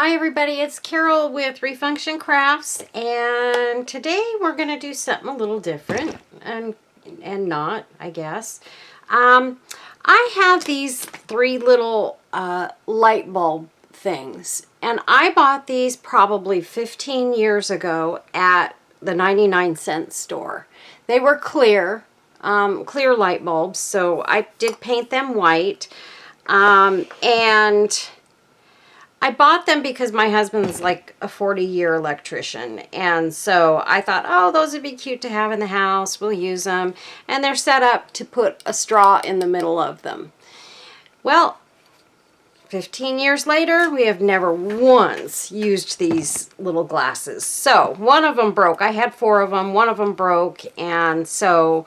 Hi everybody, it's Carol with Refunction Crafts, and today we're going to do something a little different and not, I guess. I have these three little light bulb things, and I bought these probably 15 years ago at the 99-cent store. They were clear light bulbs, so I did paint them white, and I bought them because my husband's like a 40-year electrician, and so I thought, oh, those would be cute to have in the house. We'll use them, and they're set up to put a straw in the middle of them. Well, 15 years later, we have never once used these little glasses. So one of them broke. I had four of them. One of them broke, and so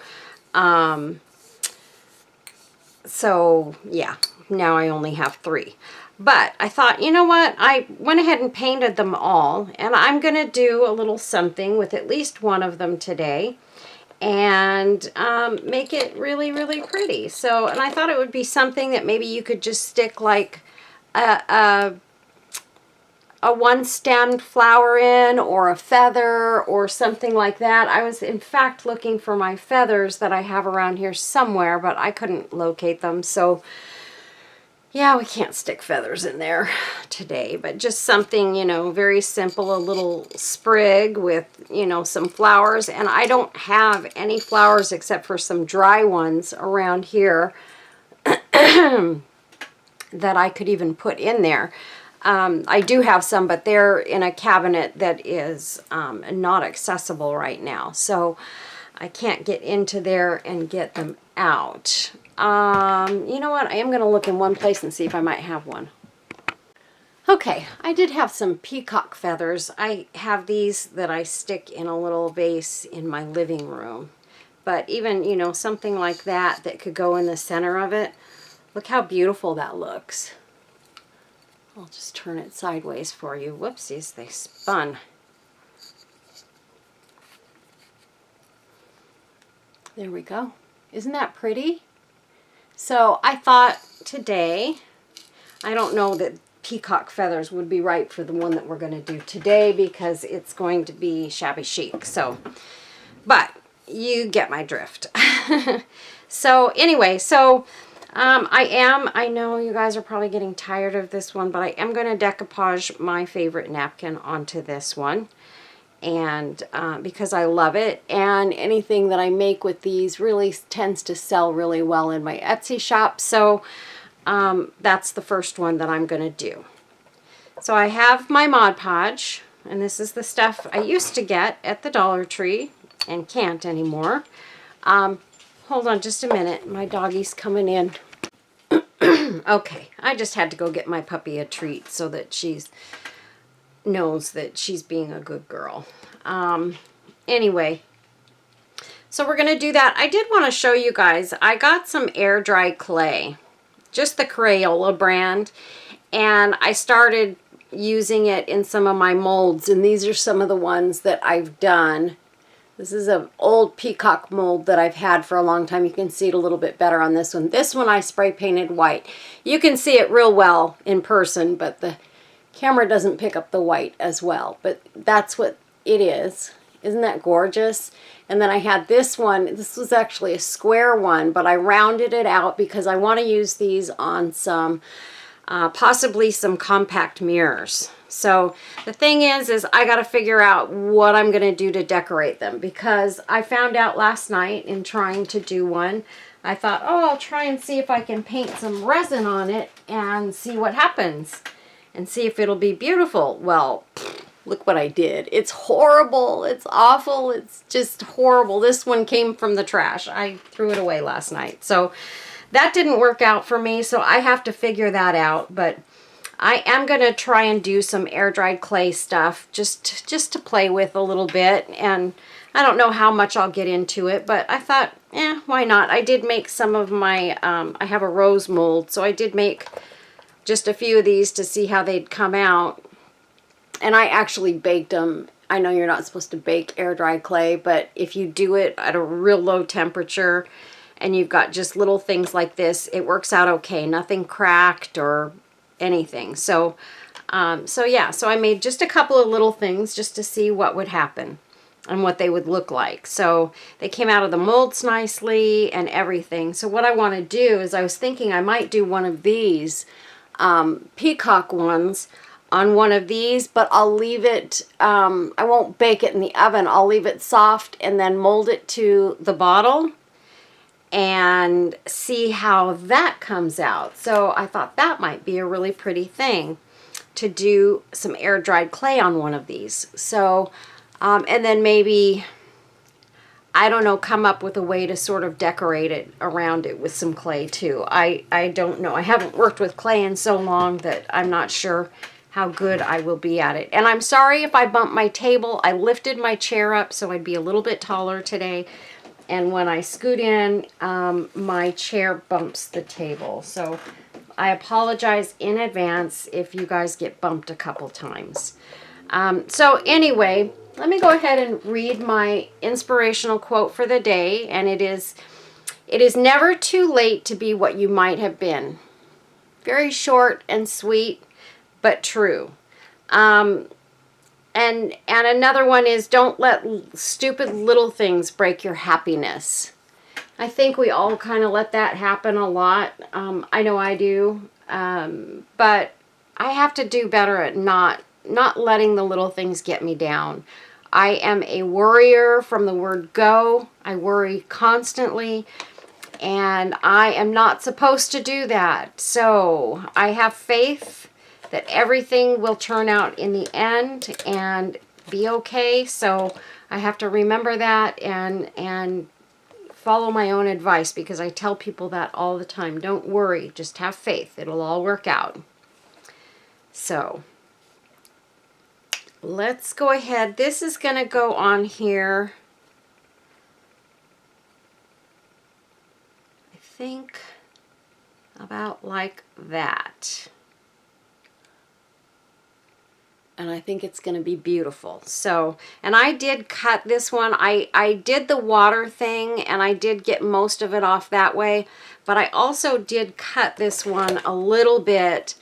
yeah, now I only have three. But I thought, you know what, I went ahead and painted them all, and I'm going to do a little something with at least one of them today and make it really, really pretty. So, and I thought it would be something that maybe you could just stick like a one-stemmed flower in, or a feather, or something like that. I was, in fact, looking for my feathers that I have around here somewhere, but I couldn't locate them, so yeah, we can't stick feathers in there today, but just something, you know, very simple, a little sprig with, you know, some flowers. And I don't have any flowers except for some dry ones around here that I could even put in there. I do have some, but they're in a cabinet that is not accessible right now, so I can't get into there and get them out. You know what? I am going to look in one place and see if I might have one. Okay, I did have some peacock feathers. I have these that I stick in a little vase in my living room. But even, you know, something like that that could go in the center of it. Look how beautiful that looks. I'll just turn it sideways for you. Whoopsies, they spun. There we go. Isn't that pretty? So I thought today, I don't know that peacock feathers would be right for the one that we're going to do today because it's going to be shabby chic. So, but you get my drift. So anyway, so I know you guys are probably getting tired of this one, but I am going to decoupage my favorite napkin onto this one. And because I love it, and anything that I make with these really tends to sell really well in my Etsy shop, so that's the first one that I'm going to do. So I have my Mod Podge, and this is the stuff I used to get at the Dollar Tree and can't anymore. Hold on just a minute, my doggy's coming in. Okay, I just had to go get my puppy a treat so that she's knows that she's being a good girl. Anyway, so we're going to do that. I did want to show you guys, I got some air dry clay, just the Crayola brand, and I started using it in some of my molds, and these are some of the ones that I've done. This is an old peacock mold that I've had for a long time. You can see it a little bit better on this one. This one I spray painted white. You can see it real well in person, but the camera doesn't pick up the white as well, but that's what it is. Isn't that gorgeous? And then I had this one. This was actually a square one, but I rounded it out because I want to use these on some, possibly some compact mirrors. So the thing is I got to figure out what I'm going to do to decorate them, because I found out last night in trying to do one, I thought, oh, I'll try and see if I can paint some resin on it and see what happens. And see if it'll be beautiful. Well, look what I did. It's horrible. It's awful. It's just horrible. This one came from the trash. I threw it away last night. So that didn't work out for me. So I have to figure that out. But I am going to try and do some air dried clay stuff just to play with a little bit. And I don't know how much I'll get into it, but I thought, why not? I did make some of my, I have a rose mold. So I did make just a few of these to see how they'd come out. And I actually baked them. I know you're not supposed to bake air dry clay, but if you do it at a real low temperature and you've got just little things like this, it works out okay. Nothing cracked or anything. So So yeah, so I made just a couple of little things just to see what would happen and what they would look like. So they came out of the molds nicely and everything. So what I want to do is, I was thinking I might do one of these peacock ones on one of these, but I'll leave it, I won't bake it in the oven. I'll leave it soft and then mold it to the bottle and see how that comes out. So I thought that might be a really pretty thing to do some air dried clay on one of these. So, and then maybe, I don't know, come up with a way to sort of decorate it around it with some clay too. I don't know. I haven't worked with clay in so long that I'm not sure how good I will be at it. And I'm sorry if I bumped my table. I lifted my chair up so I'd be a little bit taller today. And when I scoot in, my chair bumps the table. So I apologize in advance if you guys get bumped a couple times. So anyway, let me go ahead and read my inspirational quote for the day. And it is never too late to be what you might have been. Very short and sweet, but true. And another one is, don't let stupid little things break your happiness. I think we all kind of let that happen a lot. I know I do. But I have to do better at not letting the little things get me down. I am a worrier from the word go. I worry constantly, and I am not supposed to do that. So I have faith that everything will turn out in the end and be okay. So I have to remember that and follow my own advice, because I tell people that all the time. Don't worry, just have faith. It'll all work out. So let's go ahead. This is going to go on here, I think, about like that. And I think it's going to be beautiful. So, and I did cut this one. I did the water thing, and I did get most of it off that way. But I also did cut this one a little bit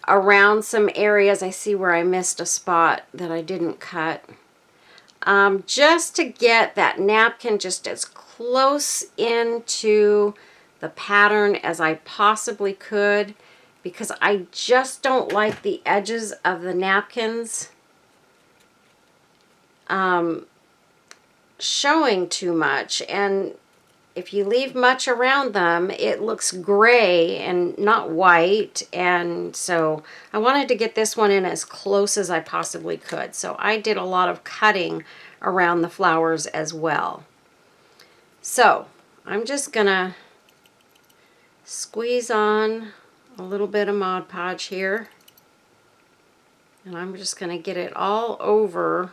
around some areas. I see where I missed a spot that I didn't cut. Just to get that napkin just as close into the pattern as I possibly could, because I just don't like the edges of the napkins showing too much. And if you leave much around them, it looks gray and not white. And so I wanted to get this one in as close as I possibly could. So I did a lot of cutting around the flowers as well. So I'm just gonna squeeze on a little bit of Mod Podge here, and I'm just going to get it all over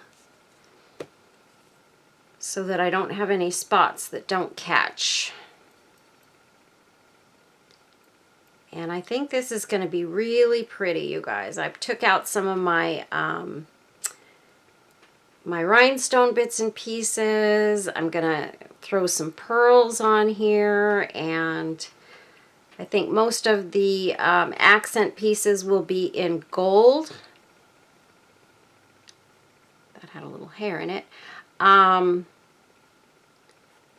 so that I don't have any spots that don't catch. And I think this is going to be really pretty, you guys. I took out some of my my rhinestone bits and pieces. I'm going to throw some pearls on here, and I think most of the accent pieces will be in gold. That had a little hair in it.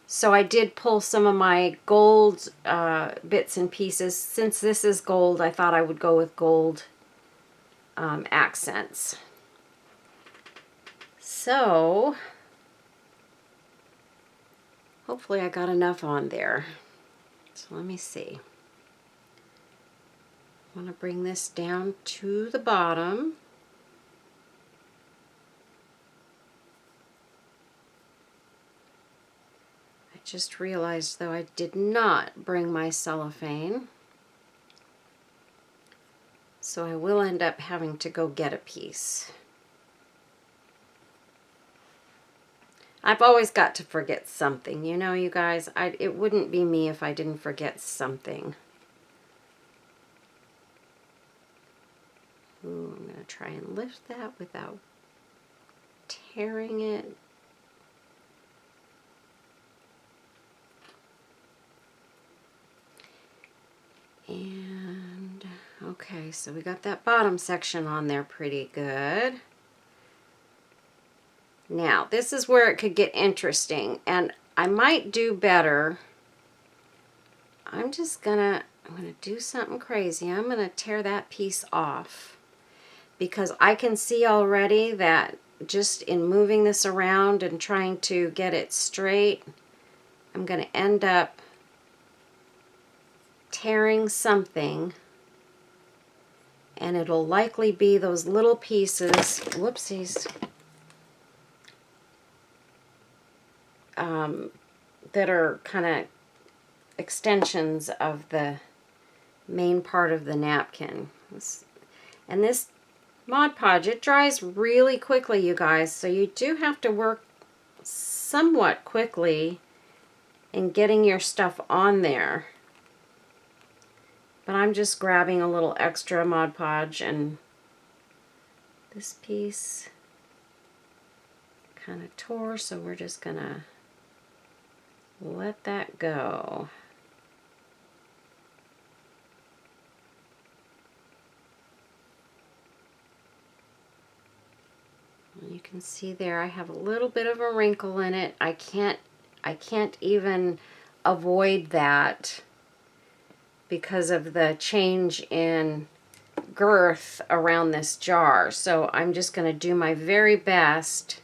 So I did pull some of my gold bits and pieces. Since this is gold, I thought I would go with gold accents. So hopefully I got enough on there. So let me see. I want to bring this down to the bottom. I just realized, though, I did not bring my cellophane. So I will end up having to go get a piece. I've always got to forget something, you know, you guys. It wouldn't be me if I didn't forget something. Ooh, I'm going to try and lift that without tearing it. And Okay, so we got that bottom section on there pretty good. Now, this is where it could get interesting, and I might do better. I'm gonna do something crazy. I'm gonna tear that piece off because I can see already that just in moving this around and trying to get it straight, I'm gonna end up tearing something, and it'll likely be those little pieces, whoopsies, that are kind of extensions of the main part of the napkin. And this Mod Podge, it dries really quickly, you guys, so you do have to work somewhat quickly in getting your stuff on there. But I'm just grabbing a little extra Mod Podge, and this piece kind of tore, so we're just gonna let that go. And you can see there I have a little bit of a wrinkle in it. I can't even avoid that because of the change in girth around this jar. So I'm just going to do my very best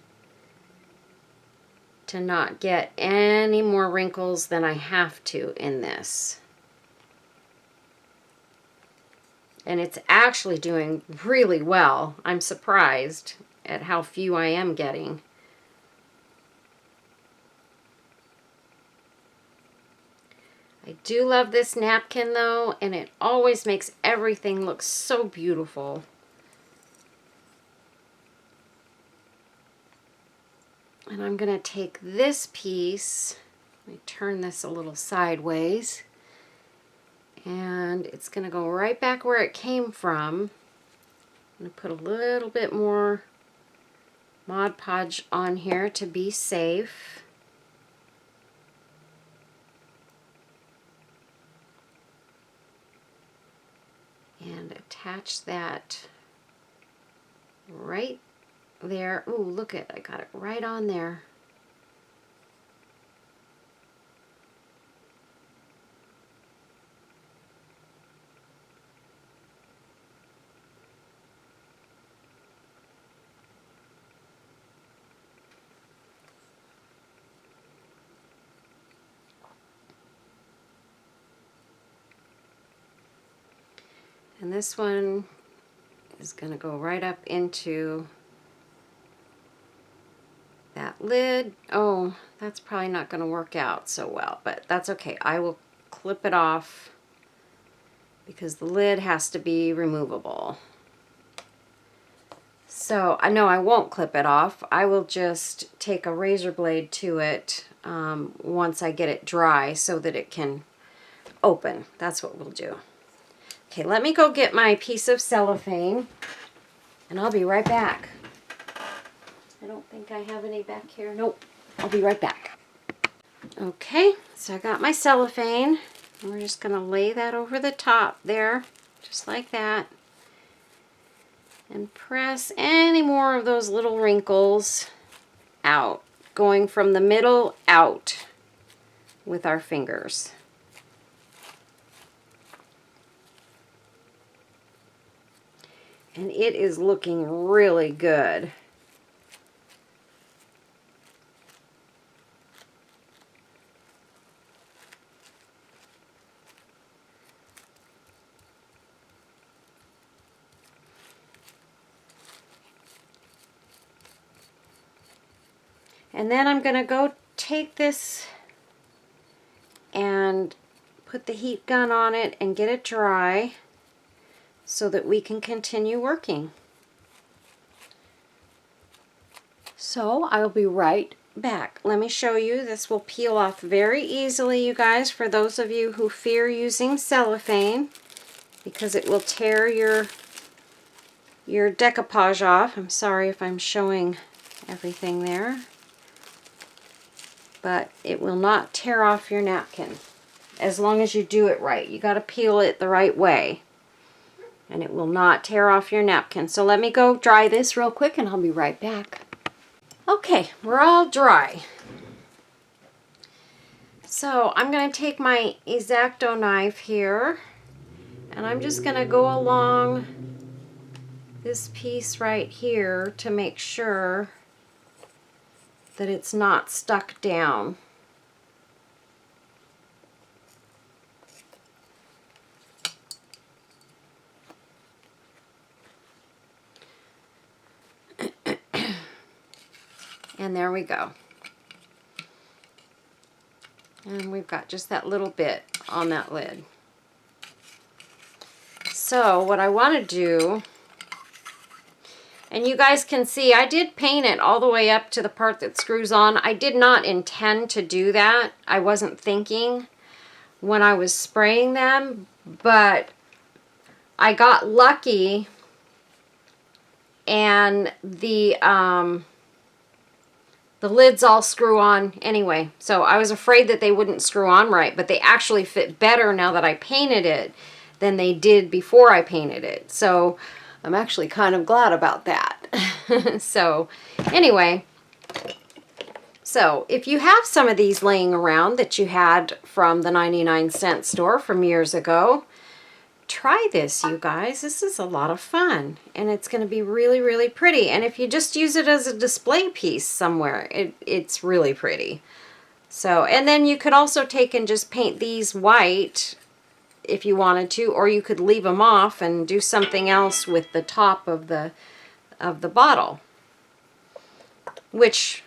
to not get any more wrinkles than I have to in this. And it's actually doing really well. I'm surprised at how few I am getting. I do love this napkin though, and it always makes everything look so beautiful. And I'm going to take this piece, let me turn this a little sideways, and it's going to go right back where it came from. I'm going to put a little bit more Mod Podge on here to be safe. And attach that right there. Ooh, look it, I got it right on there. And this one is going to go right up into that lid. Oh, that's probably not going to work out so well, but that's okay. I will clip it off because the lid has to be removable. So I know I won't clip it off. I will just take a razor blade to it once I get it dry so that it can open. That's what we'll do. Okay, let me go get my piece of cellophane, and I'll be right back. I don't think I have any back here. Nope, I'll be right back. Okay, so I got my cellophane, and we're just going to lay that over the top there, just like that, and press any more of those little wrinkles out, going from the middle out with our fingers. And it is looking really good. And then I'm going to go take this and put the heat gun on it and get it dry so that we can continue working. So I'll be right back. Let me show you. This will peel off very easily, you guys, for those of you who fear using cellophane, because it will tear your decoupage off. I'm sorry if I'm showing everything there, but it will not tear off your napkin as long as you do it right. You got to peel it the right way. and it will not tear off your napkin. So let me go dry this real quick and I'll be right back. Okay, we're all dry. So I'm going to take my X-Acto knife here and I'm just going to go along this piece right here to make sure that it's not stuck down. And there we go. And we've got just that little bit on that lid. So what I want to do, and you guys can see I did paint it all the way up to the part that screws on. I did not intend to do that. I wasn't thinking when I was spraying them, but I got lucky and the lids all screw on anyway. So I was afraid that they wouldn't screw on right, but they actually fit better now that I painted it than they did before I painted it. So I'm actually kind of glad about that. So anyway, so if you have some of these laying around that you had from the 99-cent store from years ago, try this, you guys. This is a lot of fun, and it's going to be really, really pretty. And if you just use it as a display piece somewhere, it's really pretty. So, and then you could also take and just paint these white if you wanted to, or you could leave them off and do something else with the top of the bottle, which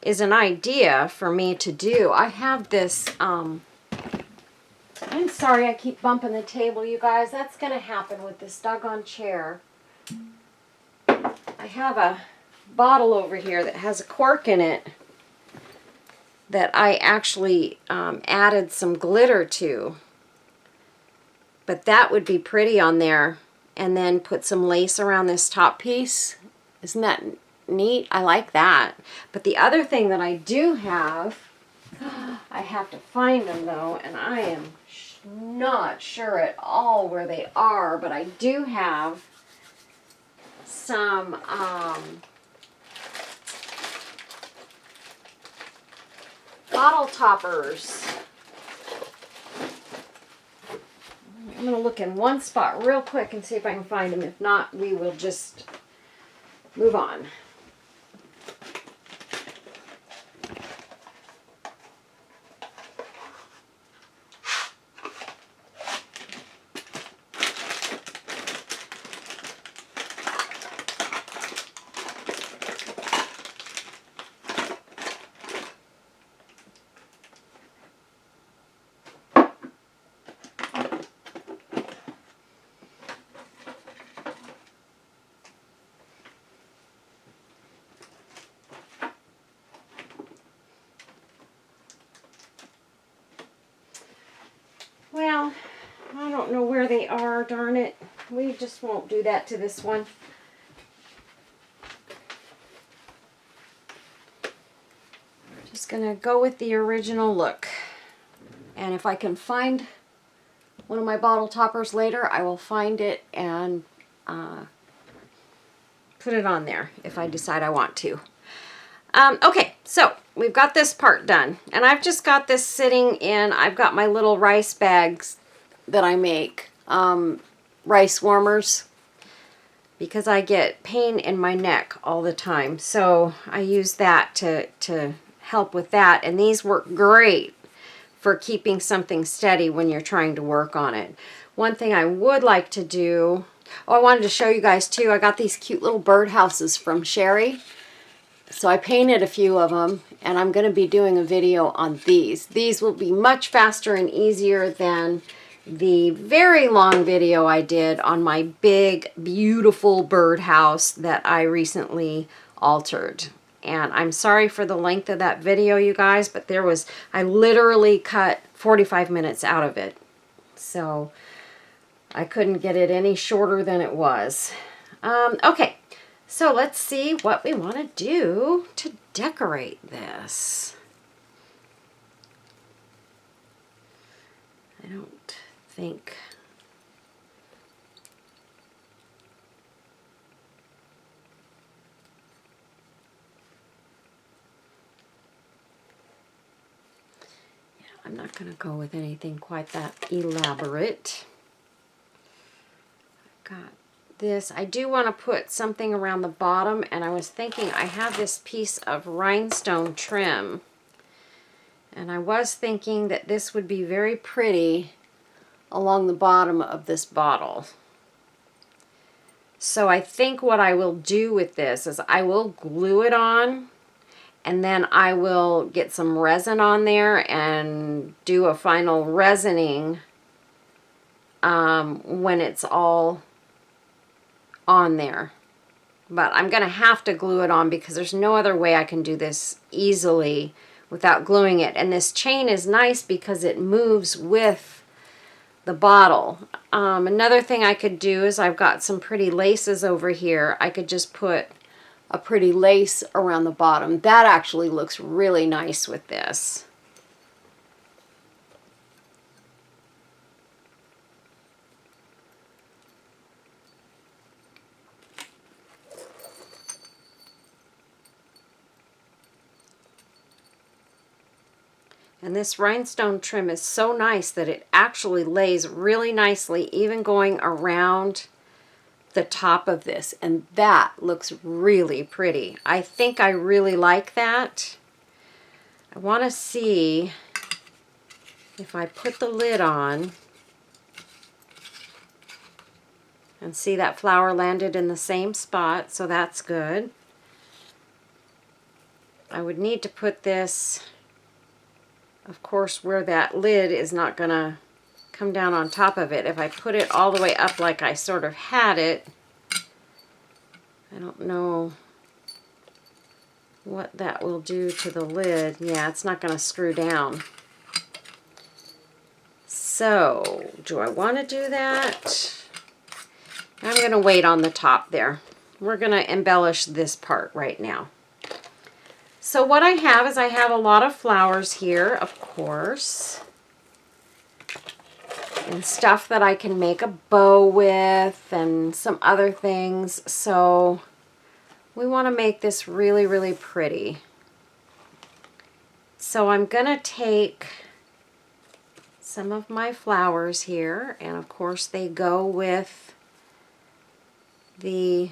is an idea for me to do. I have this, I'm sorry I keep bumping the table, you guys. That's going to happen with this doggone chair. I have a bottle over here that has a cork in it that I actually added some glitter to. But that would be pretty on there. And then put some lace around this top piece. Isn't that neat? I like that. But the other thing that I do have, I have to find them though, and I am not sure at all where they are, but I do have some bottle toppers. I'm going to look in one spot real quick and see if I can find them. If not, we will just move on. Well, I don't know where they are, darn it. We just won't do that to this one. We're just going to go with the original look. And if I can find one of my bottle toppers later, I will find it and put it on there if I decide I want to. Okay, so we've got this part done, and I've just got this sitting in, I've got my little rice bags that I make, rice warmers, because I get pain in my neck all the time, so I use that to help with that, and these work great for keeping something steady when you're trying to work on it. One thing I would like to do, I wanted to show you guys too, I got these cute little birdhouses from Sherry. So I painted a few of them, and I'm going to be doing a video on these. These will be much faster and easier than the very long video I did on my big, beautiful birdhouse that I recently altered. And I'm sorry for the length of that video, you guys, but I literally cut 45 minutes out of it. So I couldn't get it any shorter than it was. Okay. So let's see what we want to do to decorate this. I don't think I'm not going to go with anything quite that elaborate. I've got this. I do want to put something around the bottom, and I was thinking I have this piece of rhinestone trim, and I was thinking that this would be very pretty along the bottom of this bottle. So I think what I will do with this is I will glue it on, and then I will get some resin on there and do a final resining when it's all on there. But I'm going to have to glue it on because there's no other way I can do this easily without gluing it. And this chain is nice because it moves with the bottle. Another thing I could do is I've got some pretty laces over here. I could just put a pretty lace around the bottom. That actually looks really nice with this. And this rhinestone trim is so nice that it actually lays really nicely, even going around the top of this. And that looks really pretty. I think I really like that. I want to see if I put the lid on and see that flower landed in the same spot, so that's good. I would need to put this, of course, where that lid is not going to come down on top of it. If I put it all the way up like I sort of had it, I don't know what that will do to the lid. Yeah, it's not going to screw down. So, do I want to do that? I'm going to wait on the top there. We're going to embellish this part right now. So what I have is I have a lot of flowers here, of course, and stuff that I can make a bow with and some other things. So we want to make this really, really pretty. So I'm going to take some of my flowers here, and of course they go with the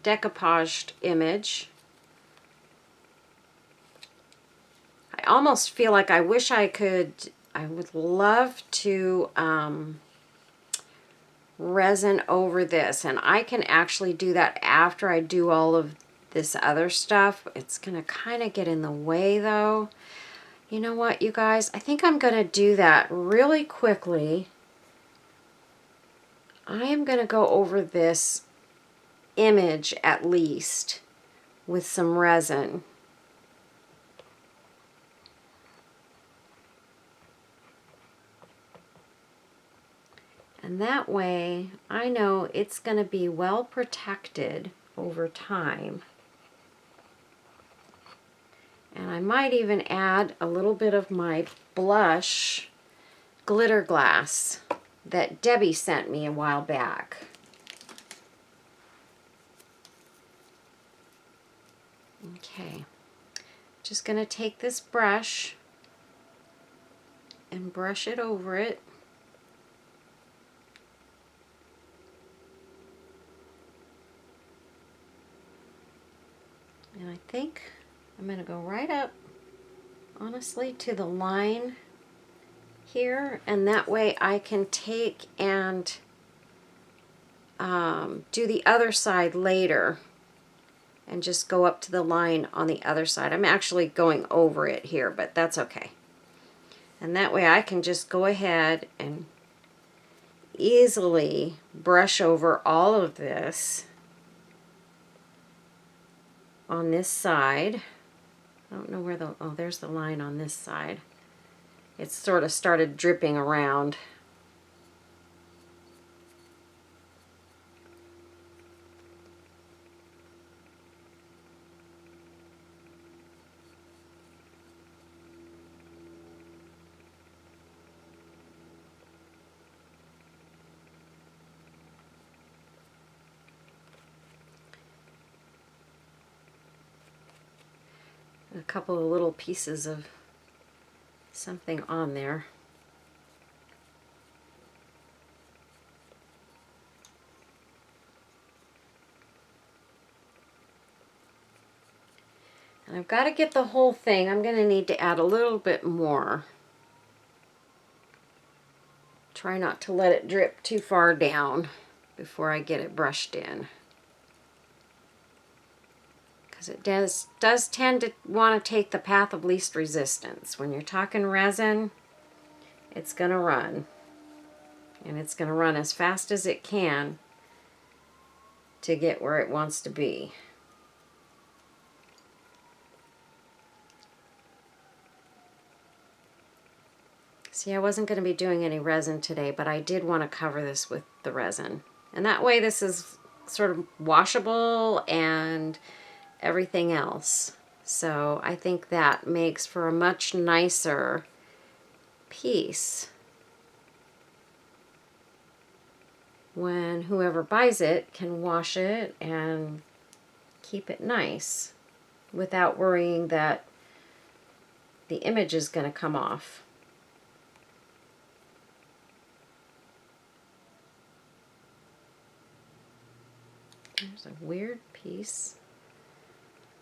decoupaged image. I almost feel like I wish I would love to resin over this, and I can actually do that after I do all of this other stuff. It's gonna kind of get in the way though. You know what, you guys? I think I'm gonna do that really quickly. I am gonna go over this image at least with some resin. And that way I know it's going to be well protected over time. And I might even add a little bit of my blush glitter glass that Debbie sent me a while back. Okay, just going to take this brush and brush it over it. And I think I'm going to go right up, honestly, to the line here, and that way I can take and do the other side later and just go up to the line on the other side. I'm actually going over it here, but that's okay. And that way I can just go ahead and easily brush over all of this on this side. I don't know where the, oh, there's the line on this side. It's sort of started dripping around. couple of little pieces of something on there. And I've got to get the whole thing. I'm going to need to add a little bit more. Try not to let it drip too far down before I get it brushed in. Because it does tend to want to take the path of least resistance. When you're talking resin, it's going to run. And it's going to run as fast as it can to get where it wants to be. See, I wasn't going to be doing any resin today, but I did want to cover this with the resin. And that way this is sort of washable and everything else. So I think that makes for a much nicer piece when whoever buys it can wash it and keep it nice without worrying that the image is going to come off. There's a weird piece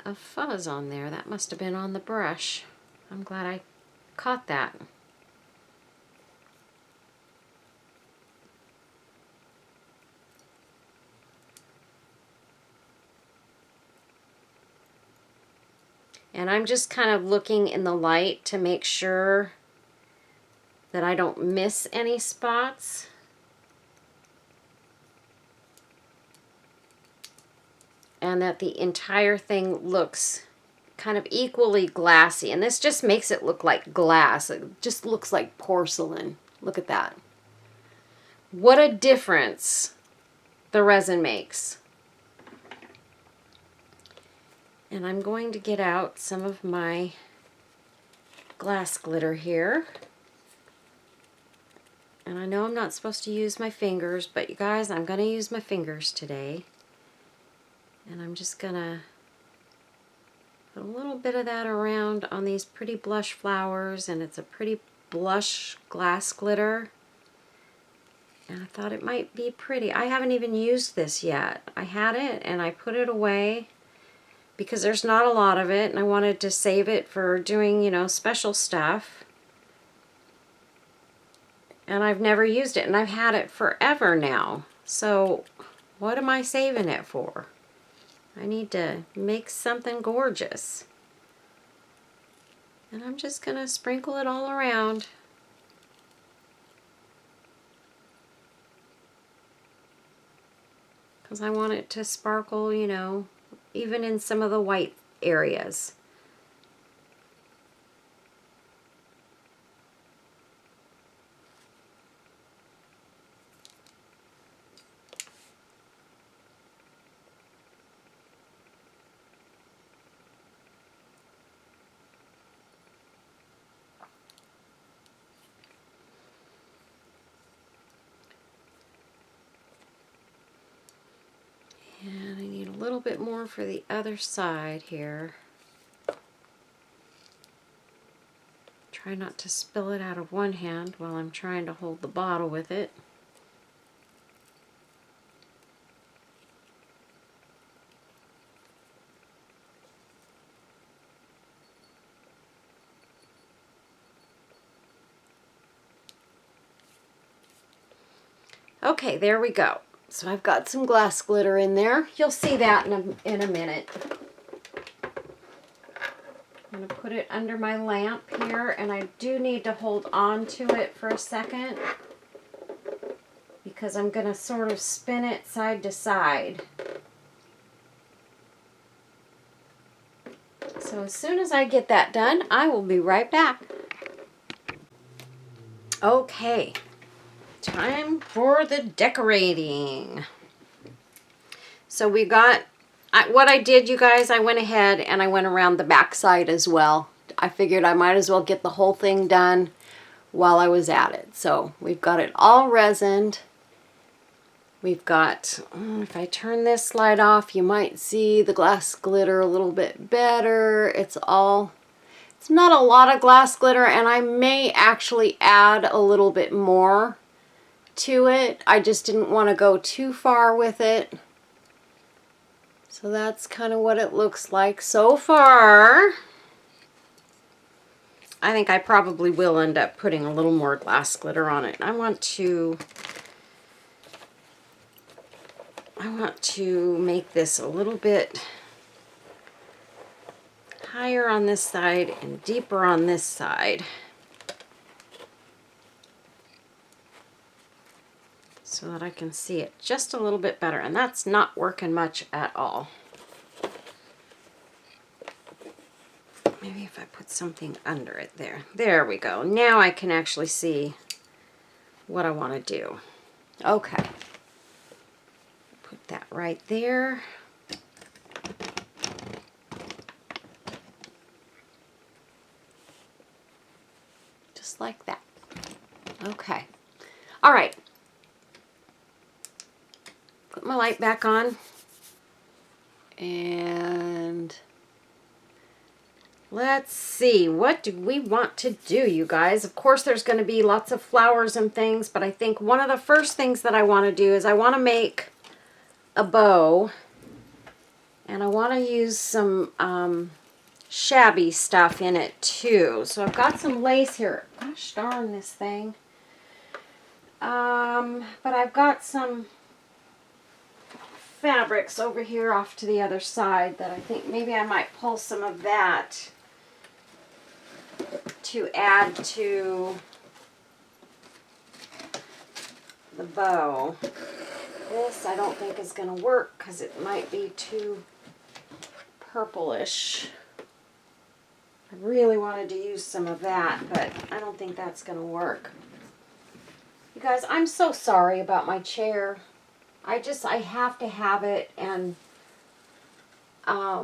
of fuzz on there. That must have been on the brush. I'm glad I caught that. And I'm just kind of looking in the light to make sure that I don't miss any spots. And that the entire thing looks kind of equally glassy. And this just makes it look like glass. It just looks like porcelain. Look at that. What a difference the resin makes. And I'm going to get out some of my glass glitter here. And I know I'm not supposed to use my fingers, but you guys, I'm going to use my fingers today. And I'm just going to put a little bit of that around on these pretty blush flowers, and it's a pretty blush glass glitter. And I thought it might be pretty. I haven't even used this yet. I had it and I put it away because there's not a lot of it, and I wanted to save it for doing, you know, special stuff. And I've never used it, and I've had it forever now. So what am I saving it for? I need to make something gorgeous. And I'm just going to sprinkle it all around. Because I want it to sparkle, you know, even in some of the white areas. And I need a little bit more for the other side here. Try not to spill it out of one hand while I'm trying to hold the bottle with it. Okay, there we go. So I've got some glass glitter in there. You'll see that in a minute. I'm going to put it under my lamp here, and I do need to hold on to it for a second because I'm going to sort of spin it side to side. So as soon as I get that done, I will be right back. Okay. Time for the decorating. So we got, what I did, you guys, I went ahead and I went around the back side as well. I figured I might as well get the whole thing done while I was at it. So we've got it all resined. We've got, if I turn this slide off, you might see the glass glitter a little bit better. It's all It's not a lot of glass glitter, and I may actually add a little bit more to it. I just didn't want to go too far with it. So that's kind of what it looks like so far. I think I probably will end up putting a little more glass glitter on it. I want to make this a little bit higher on this side and deeper on this side, so that I can see it just a little bit better. And that's not working much at all. Maybe if I put something under it there. There we go. Now I can actually see what I want to do. Okay. Put that right there. Just like that. Okay. All right. Put my light back on. And let's see, what do we want to do, you guys? Of course, there's going to be lots of flowers and things, but I think one of the first things that I want to do is I want to make a bow, and I want to use some shabby stuff in it too. So I've got some lace here. Gosh darn this thing. But I've got some fabrics over here off to the other side that I think maybe I might pull some of that to add to the bow. This I don't think is going to work because it might be too purplish. I really wanted to use some of that, but I don't think that's going to work. You guys, I'm so sorry about my chair. I have to have it, and I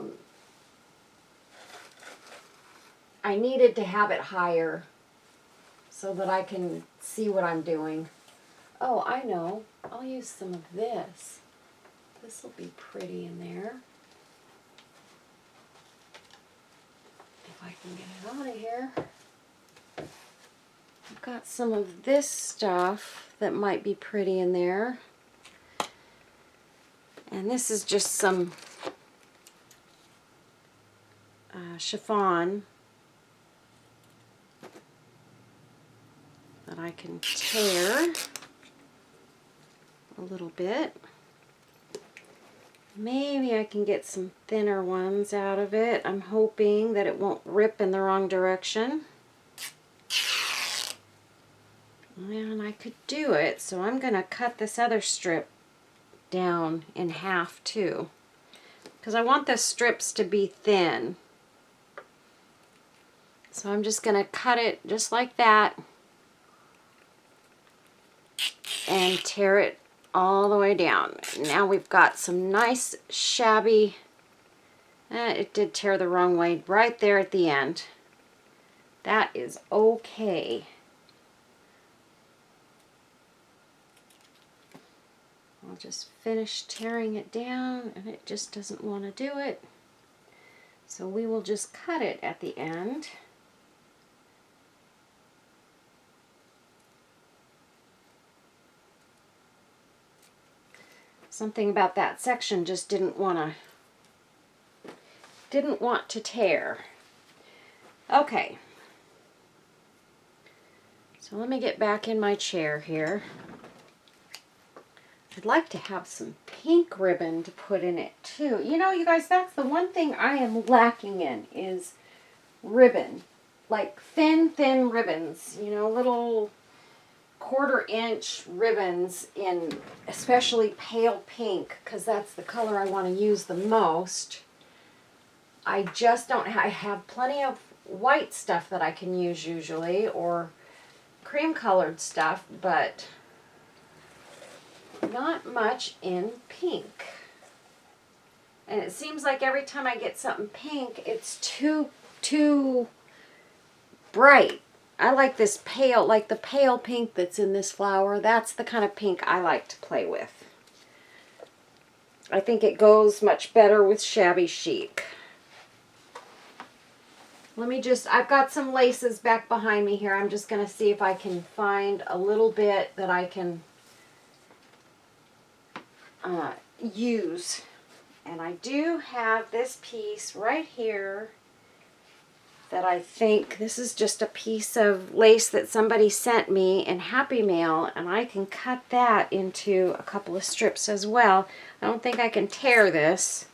needed to have it higher so that I can see what I'm doing. Oh, I know. I'll use some of this. This will be pretty in there. If I can get it out of here. I've got some of this stuff that might be pretty in there. And this is just some chiffon that I can tear a little bit. Maybe I can get some thinner ones out of it. I'm hoping that it won't rip in the wrong direction. And I could do it, so I'm going to cut this other strip down in half too, because I want the strips to be thin. So I'm just going to cut it just like that and tear it all the way down. Now we've got some nice shabby, it did tear the wrong way right there at the end. That is okay. I'll just finish tearing it down, and it just doesn't want to do it. So we will just cut it at the end. Something about that section just didn't want to tear. Okay. So let me get back in my chair here. I'd like to have some pink ribbon to put in it too. You know, you guys, that's the one thing I am lacking in is ribbon. Like thin ribbons, you know, little 1/4 inch ribbons in especially pale pink, because that's the color I want to use the most. I just don't I have plenty of white stuff that I can use usually, or cream colored stuff, but not much in pink. And it seems like every time I get something pink, it's too bright. I like this pale, like the pale pink that's in this flower. That's the kind of pink I like to play with. I think it goes much better with Shabby Chic. Let me just, I've got some laces back behind me here. I'm just going to see if I can find a little bit that I can use. And I do have this piece right here that I think, this is just a piece of lace that somebody sent me in Happy Mail, and I can cut that into a couple of strips as well. I don't think I can tear this,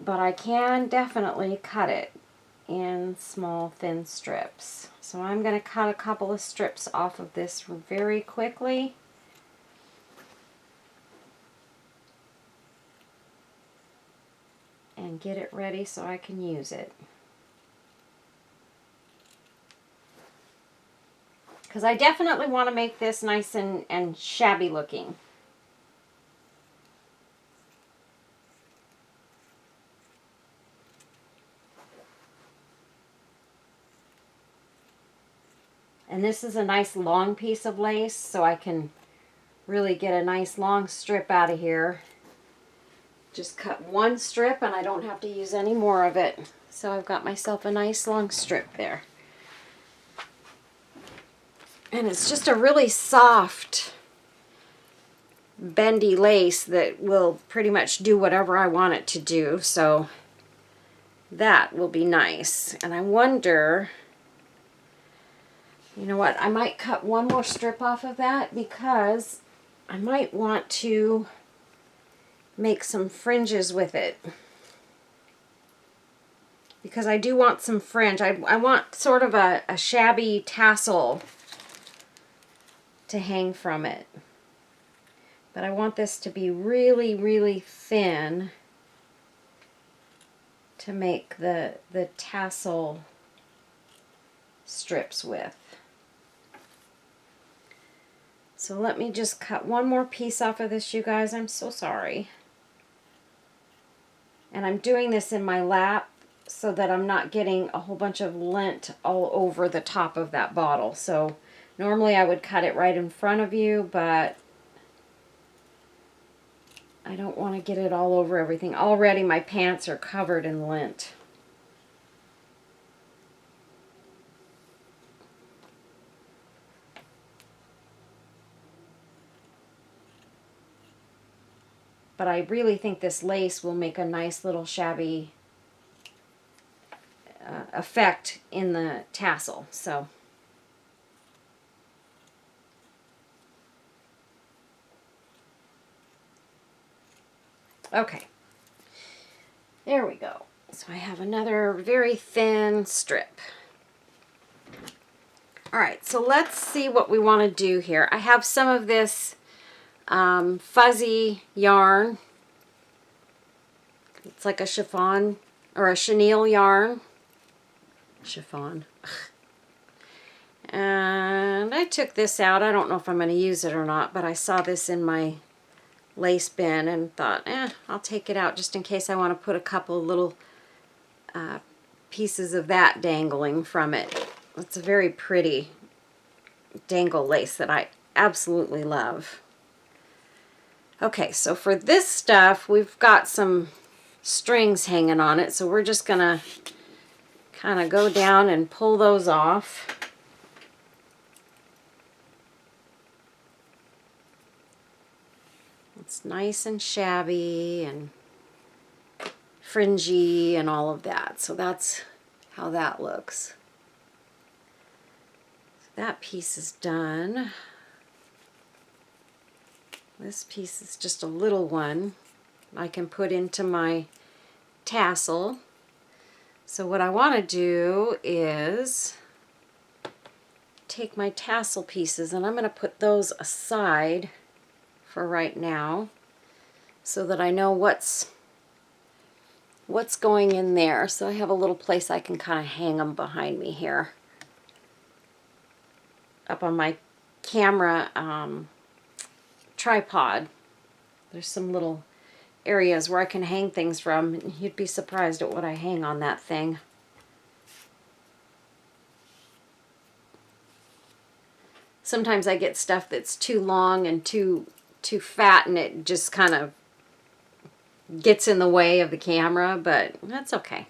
but I can definitely cut it in small thin strips. So I'm going to cut a couple of strips off of this very quickly. And get it ready so I can use it. Because I definitely want to make this nice and shabby looking. And this is a nice long piece of lace, so I can really get a nice long strip out of here. Just cut one strip and I don't have to use any more of it. So I've got myself a nice long strip there. And it's just a really soft, bendy lace that will pretty much do whatever I want it to do. So that will be nice. And I wonder, you know what, I might cut one more strip off of that because I might want to make some fringes with it. Because I do want some fringe. I want sort of a shabby tassel to hang from it. But I want this to be really, really thin to make the tassel strips with. So let me just cut one more piece off of this, you guys. I'm so sorry. And I'm doing this in my lap so that I'm not getting a whole bunch of lint all over the top of that bottle. So normally I would cut it right in front of you, but I don't want to get it all over everything. Already my pants are covered in lint. But I really think this lace will make a nice little shabby effect in the tassel. So okay, there we go. So I have another very thin strip. All right, so let's see what we want to do here. I have some of this fuzzy yarn. It's like a chiffon or a chenille yarn. Chiffon. And I took this out. I don't know if I'm going to use it or not, but I saw this in my lace bin and thought, I'll take it out just in case I want to put a couple little pieces of that dangling from it. It's a very pretty dangle lace that I absolutely love. Okay, so for this stuff, we've got some strings hanging on it, so we're just gonna kind of go down and pull those off. It's nice and shabby and fringy and all of that, so that's how that looks. That piece is done. This piece is just a little one I can put into my tassel. So what I want to do is take my tassel pieces and I'm going to put those aside for right now so that I know what's going in there. So I have a little place I can kind of hang them behind me here. Up on my camera tripod, there's some little areas where I can hang things from. You'd be surprised at what I hang on that thing. Sometimes I get stuff that's too long and too fat and it just kind of gets in the way of the camera, but that's okay.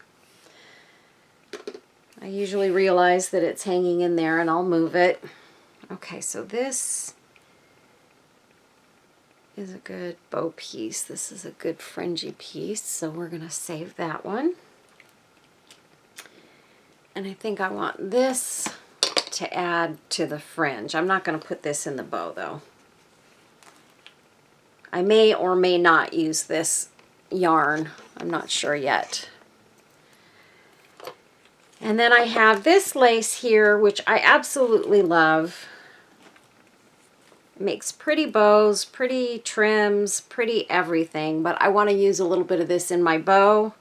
I usually realize that it's hanging in there and I'll move it. Okay, so this is a good bow piece. This is a good fringy piece, so we're going to save that one. And I think I want this to add to the fringe. I'm not going to put this in the bow though. I may or may not use this yarn. I'm not sure yet. And then I have this lace here, which I absolutely love. It makes pretty bows, pretty trims, pretty everything, but I want to use a little bit of this in my bow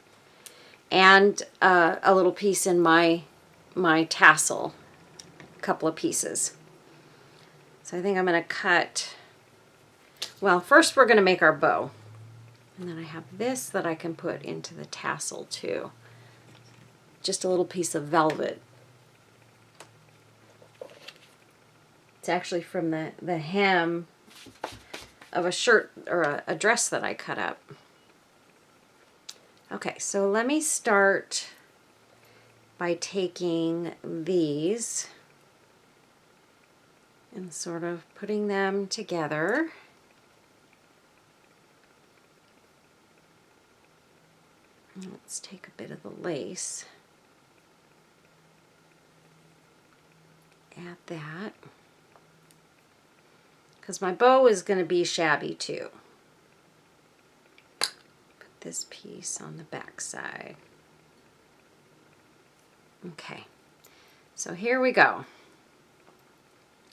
and a little piece in my tassel, a couple of pieces. So I think I'm going to cut, well, first we're going to make our bow. And then I have this that I can put into the tassel too. Just a little piece of velvet. It's actually from the hem of a shirt or a dress that I cut up. Okay, so let me start by taking these and sort of putting them together. Let's take a bit of the lace. Add that. Because my bow is going to be shabby too. Put this piece on the back side. Okay, so here we go.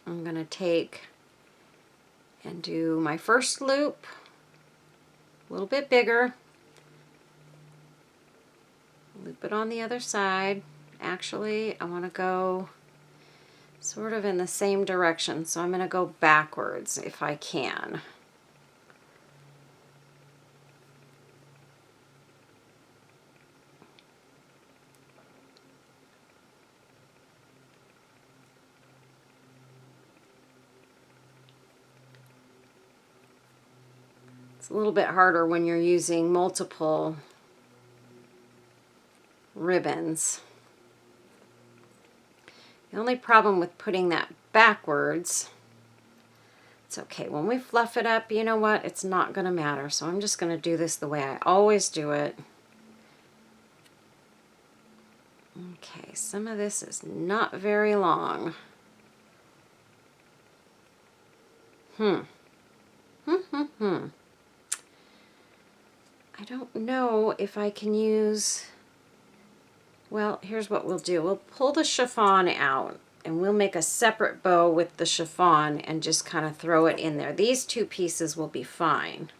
I'm going to take and do my first loop, a little bit bigger. Loop it on the other side. Actually, I want to go sort of in the same direction, so I'm going to go backwards if I can. It's a little bit harder when you're using multiple ribbons. The only problem with putting that backwards, it's okay. When we fluff it up, you know what? It's not going to matter. So I'm just going to do this the way I always do it. Okay, some of this is not very long. I don't know if I can use... Well, here's what we'll do. We'll pull the chiffon out and we'll make a separate bow with the chiffon and just kind of throw it in there. These two pieces will be fine.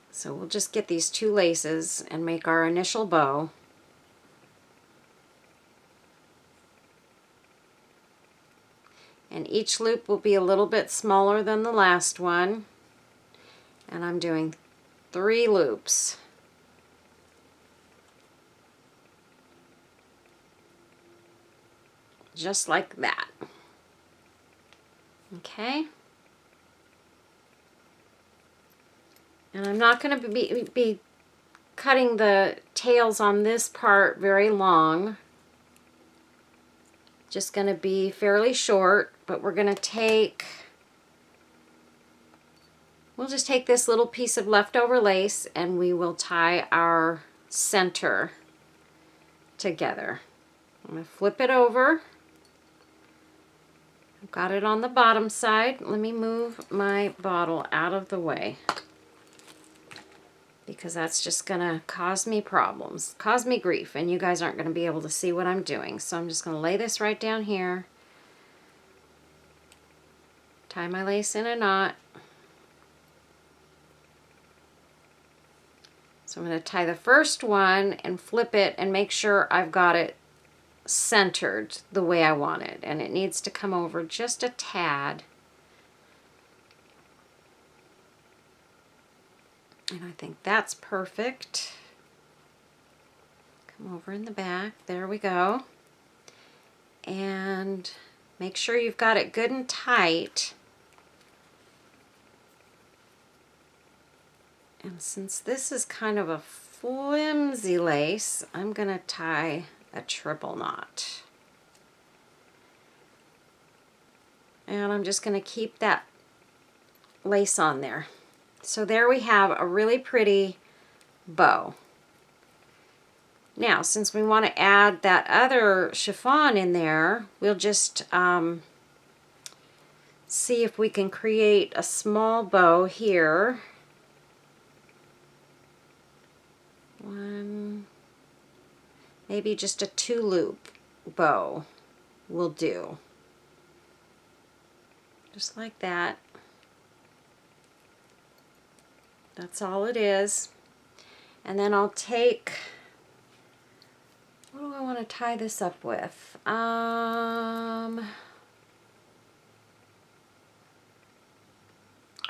So we'll just get these two laces and make our initial bow. And each loop will be a little bit smaller than the last one. And I'm doing 3 loops. Just like that. Okay. And I'm not going to be cutting the tails on this part very long. Just going to be fairly short, but we're going to take, we'll just take this little piece of leftover lace and we will tie our center together. I'm going to flip it over. I've got it on the bottom side. Let me move my bottle out of the way because that's just going to cause me problems, cause me grief, and you guys aren't going to be able to see what I'm doing. So I'm just going to lay this right down here, tie my lace in a knot. So I'm going to tie the first one and flip it and make sure I've got it centered the way I want it, and it needs to come over just a tad. And I think that's perfect. Come over in the back. There we go. And make sure you've got it good and tight. And since this is kind of a flimsy lace, I'm going to tie a triple knot. And I'm just going to keep that lace on there. So there we have a really pretty bow. Now, since we want to add that other chiffon in there, we'll just see if we can create a small bow here. One, maybe just a 2-loop bow will do. Just like that. That's all it is. And then I'll take, what do I want to tie this up with? I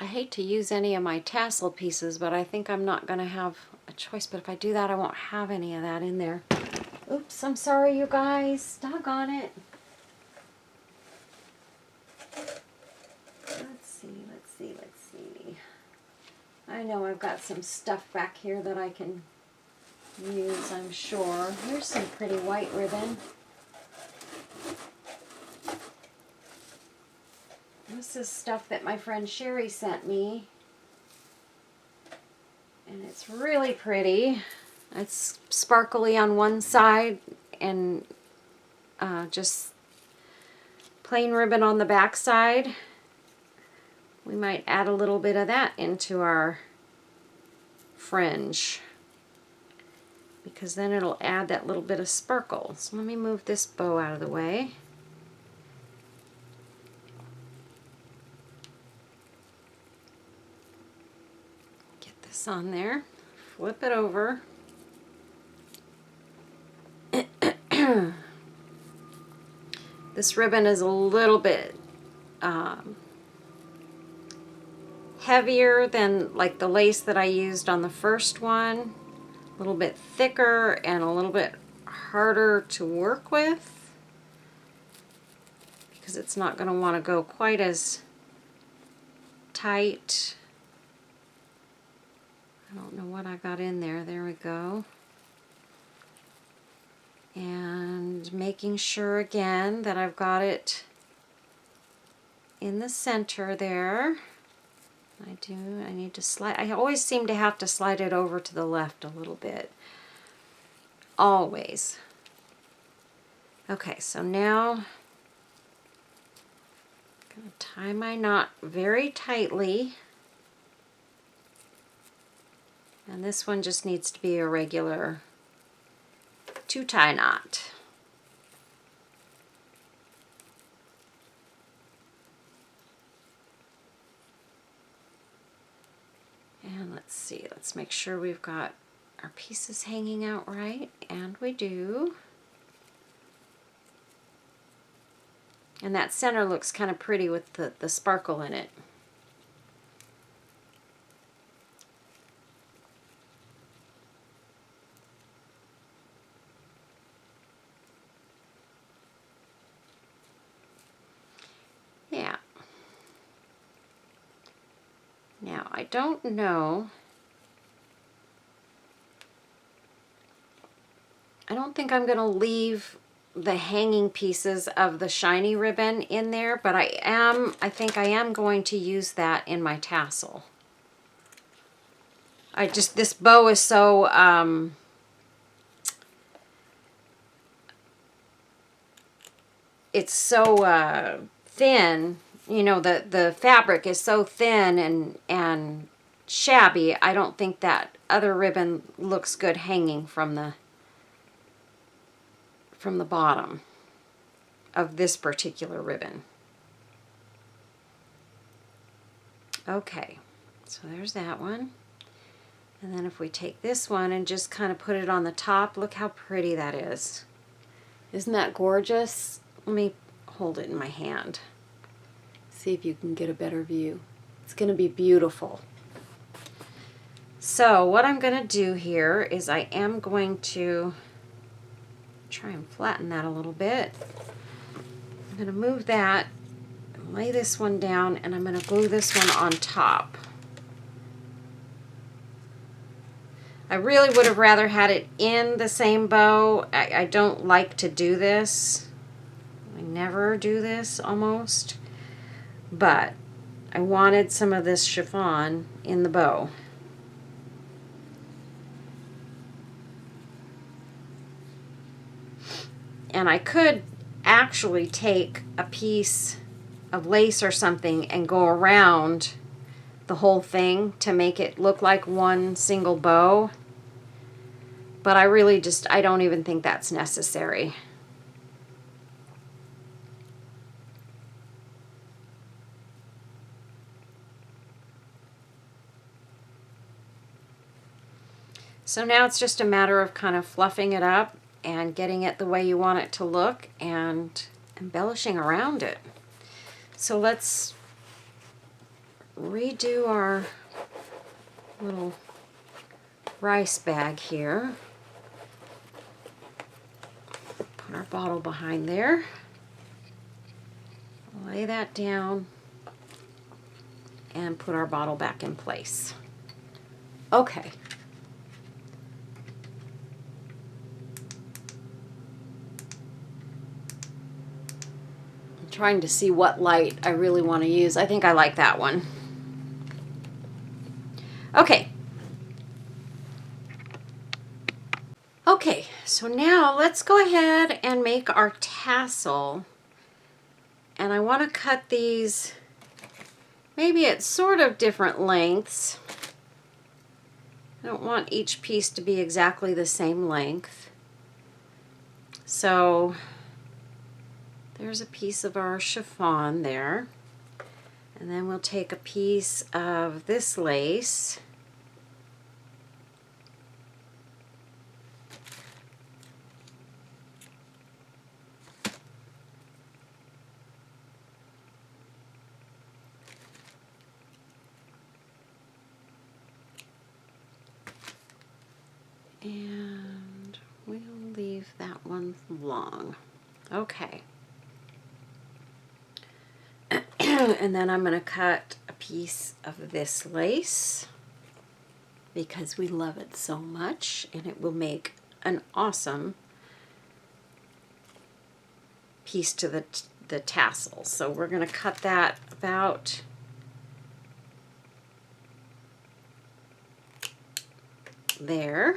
hate to use any of my tassel pieces, but I think I'm not going to have a choice. But if I do that, I won't have any of that in there. Oops, I'm sorry, you guys. Doggone it. Let's see. I know I've got some stuff back here that I can use, I'm sure. Here's some pretty white ribbon. This is stuff that my friend Sherry sent me. And it's really pretty. It's sparkly on one side and just plain ribbon on the back side. We might add a little bit of that into our fringe, because then it'll add that little bit of sparkle. So let me move this bow out of the way. Get this on there, flip it over. This ribbon is a little bit heavier than like the lace that I used on the first one. A little bit thicker and a little bit harder to work with, because it's not going to want to go quite as tight. I don't know what I got in there. There we go. And making sure again that I've got it in the center there. I need to slide. I always seem to have to slide it over to the left a little bit. Always. Okay, so now I'm going to tie my knot very tightly. And this one just needs to be a regular 2-tie knot. And let's see, let's make sure we've got our pieces hanging out right, and we do. And that center looks kind of pretty with the sparkle in it. Yeah. Now, I don't know. I don't think I'm going to leave the hanging pieces of the shiny ribbon in there, but I think I am going to use that in my tassel. This bow is so, it's so thin, you know, the fabric is so thin and shabby. I don't think that other ribbon looks good hanging from the bottom of this particular ribbon. Okay, so there's that one. And then if we take this one and just kind of put it on the top, look how pretty that is. Isn't that gorgeous? Let me hold it in my hand. See if you can get a better view. It's going to be beautiful. So what I'm going to do here is I am going to try and flatten that a little bit. I'm going to move that, lay this one down, and I'm going to glue this one on top. I really would have rather had it in the same bow. I don't like to do this. I never do this almost. But I wanted some of this chiffon in the bow. And I could actually take a piece of lace or something and go around the whole thing to make it look like one single bow. But I don't even think that's necessary. So now it's just a matter of kind of fluffing it up and getting it the way you want it to look and embellishing around it. So let's redo our little rice bag here. Put our bottle behind there. Lay that down and put our bottle back in place. Okay. I'm trying to see what light I really want to use. I think I like that one. Okay. Okay, so now let's go ahead and make our tassel. And I want to cut these maybe at sort of different lengths. I don't want each piece to be exactly the same length. So there's a piece of our chiffon there. And then we'll take a piece of this lace. And we'll leave that one long. Okay. And then I'm going to cut a piece of this lace because we love it so much, and it will make an awesome piece to the tassel. So we're going to cut that about there.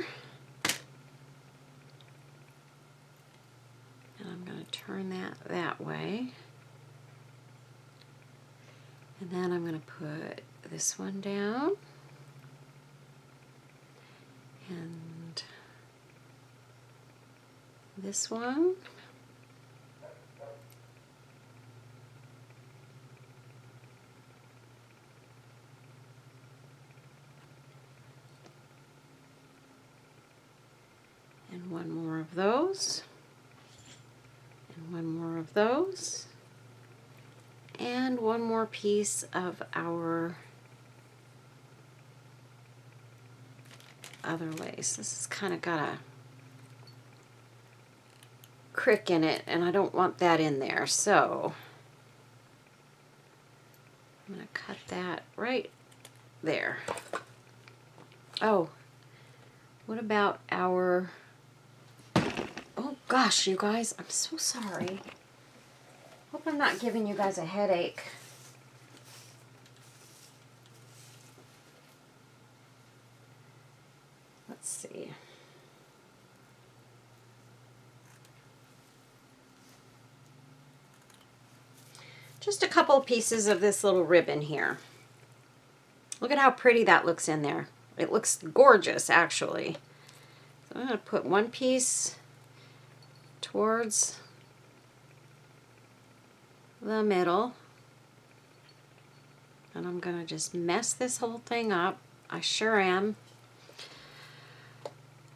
And I'm going to turn that way. And then I'm going to put this one down. And this one. And one more of those. And one more of those. And one more piece of our other lace. This has kind of got a crick in it, and I don't want that in there, so I'm going to cut that right there. Oh, what about our... Oh gosh, you guys, I'm so sorry. Hope I'm not giving you guys a headache. Let's see. Just a couple pieces of this little ribbon here. Look at how pretty that looks in there. It looks gorgeous, actually. So I'm going to put one piece towards the middle, and I'm gonna just mess this whole thing up. I sure am.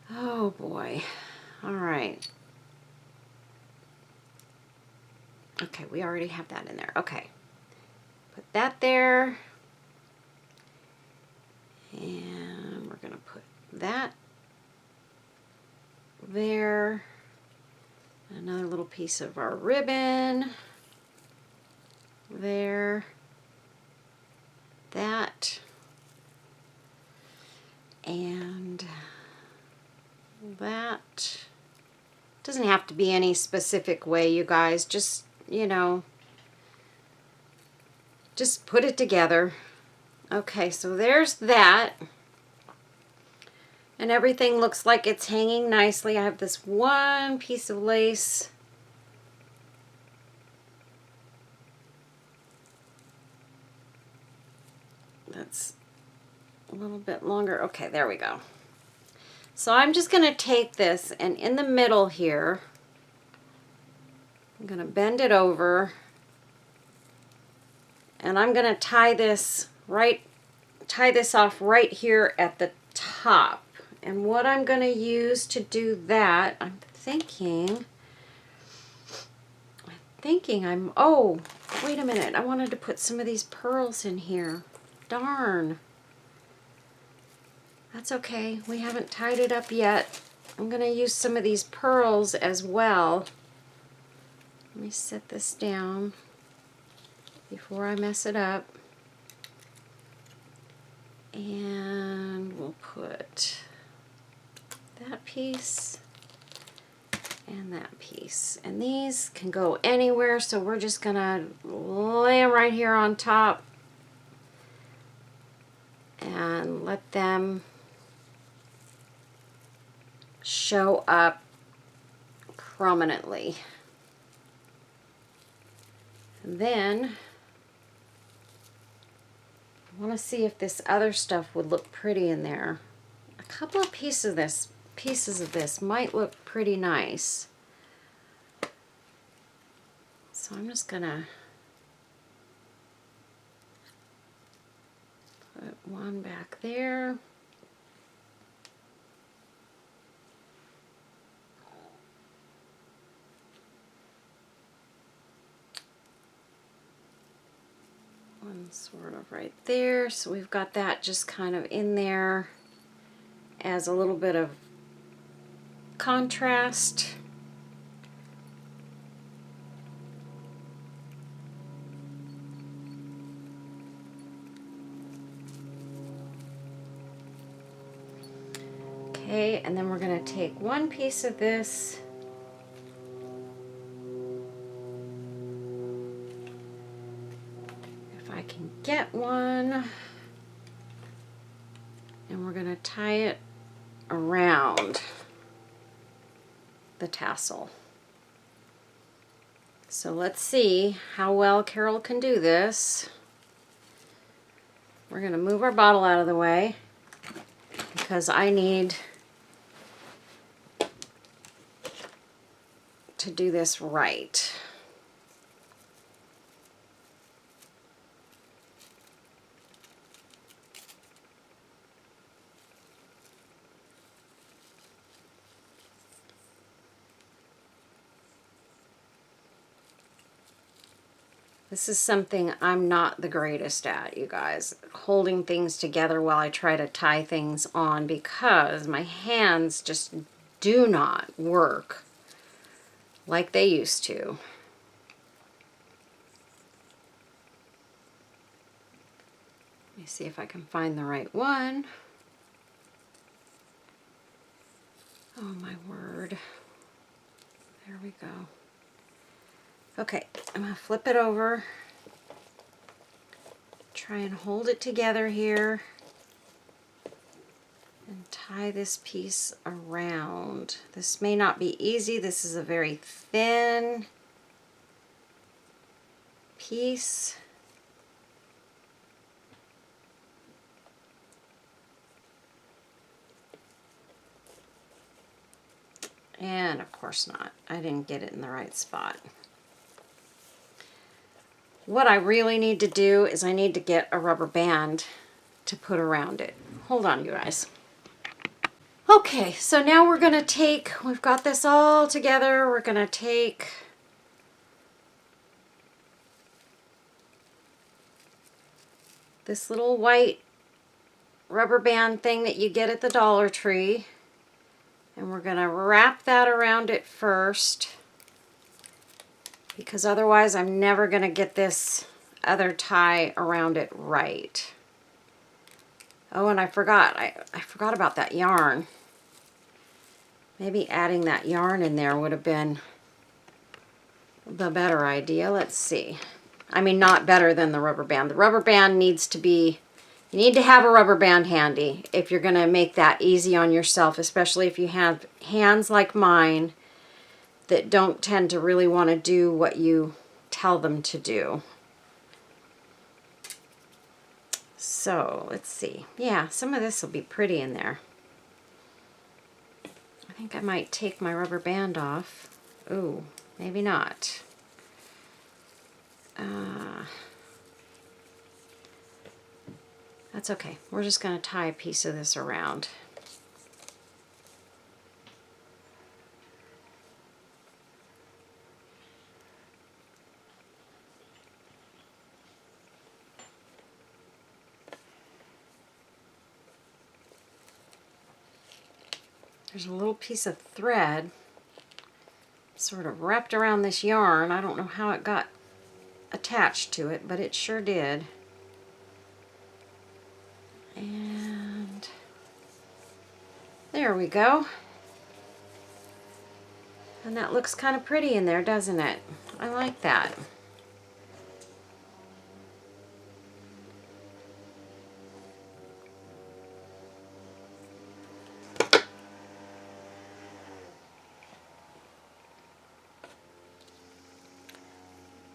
Oh boy. All right. Okay, we already have that in there. Okay. Put that there. And we're gonna put that there. Another little piece of our ribbon. There, that, and Doesn't have to be any specific way, you guys. Just, you know, just put it together. Okay, so there's that. And everything looks like it's hanging nicely. I have this one piece of lace. That's a little bit longer. Okay, there we go. So I'm just going to take this, and in the middle here, I'm going to bend it over, and I'm going to tie this off right here at the top. And what I'm going to use to do that, I'm thinking oh, wait a minute. I wanted to put some of these pearls in here. Darn. That's okay. We haven't tied it up yet. I'm going to use some of these pearls as well. Let me set this down before I mess it up. And we'll put that piece and that piece. And these can go anywhere, so we're just going to lay them right here on top and let them show up prominently. And then I want to see if this other stuff would look pretty in there. A couple of pieces of this might look pretty nice. So I'm just gonna put one back there. One sort of right there. So we've got that just kind of in there as a little bit of contrast. Okay, and then we're going to take one piece of this if I can get one, and we're going to tie it around the tassel. So let's see how well Carol can do this. We're going to move our bottle out of the way because I need to do this right. This is something I'm not the greatest at, you guys, holding things together while I try to tie things on, because my hands just do not work like they used to. Let me see if I can find the right one. Oh my word. There we go. Okay, I'm going to flip it over, try and hold it together here, and tie this piece around. This may not be easy. This is a very thin piece. And of course not. I didn't get it in the right spot. What I really need to do is I need to get a rubber band to put around it. Hold on, you guys. Okay, so now we're going to take, we've got this all together, we're going to take this little white rubber band thing that you get at the Dollar Tree, and we're going to wrap that around it first, because otherwise I'm never going to get this other tie around it right. Oh, and I forgot about that yarn. Maybe adding that yarn in there would have been the better idea. Let's see. I mean, not better than the rubber band. The rubber band needs to be, you need to have a rubber band handy if you're going to make that easy on yourself, especially if you have hands like mine that don't tend to really want to do what you tell them to do. So let's see. Yeah, some of this will be pretty in there. I think I might take my rubber band off. Ooh, maybe not. That's okay. We're just going to tie a piece of this around. There's a little piece of thread sort of wrapped around this yarn. I don't know how it got attached to it, but it sure did. And there we go. And that looks kind of pretty in there, doesn't it? I like that.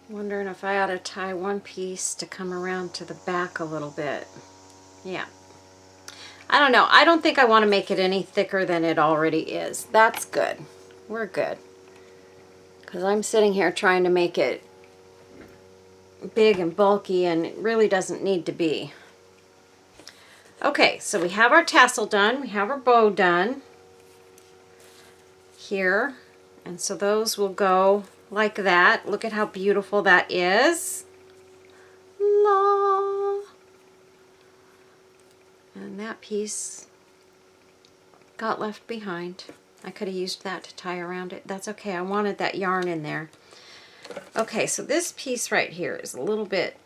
Wondering if I ought to tie one piece to come around to the back a little bit. Yeah. I don't know. I don't think I want to make it any thicker than it already is. That's good. We're good. Because I'm sitting here trying to make it big and bulky, and it really doesn't need to be. Okay, so we have our tassel done. We have our bow done here. And so those will go like that. Look at how beautiful that is. La. And that piece got left behind. I could have used that to tie around it. That's okay. I wanted that yarn in there. Okay, so this piece right here is a little bit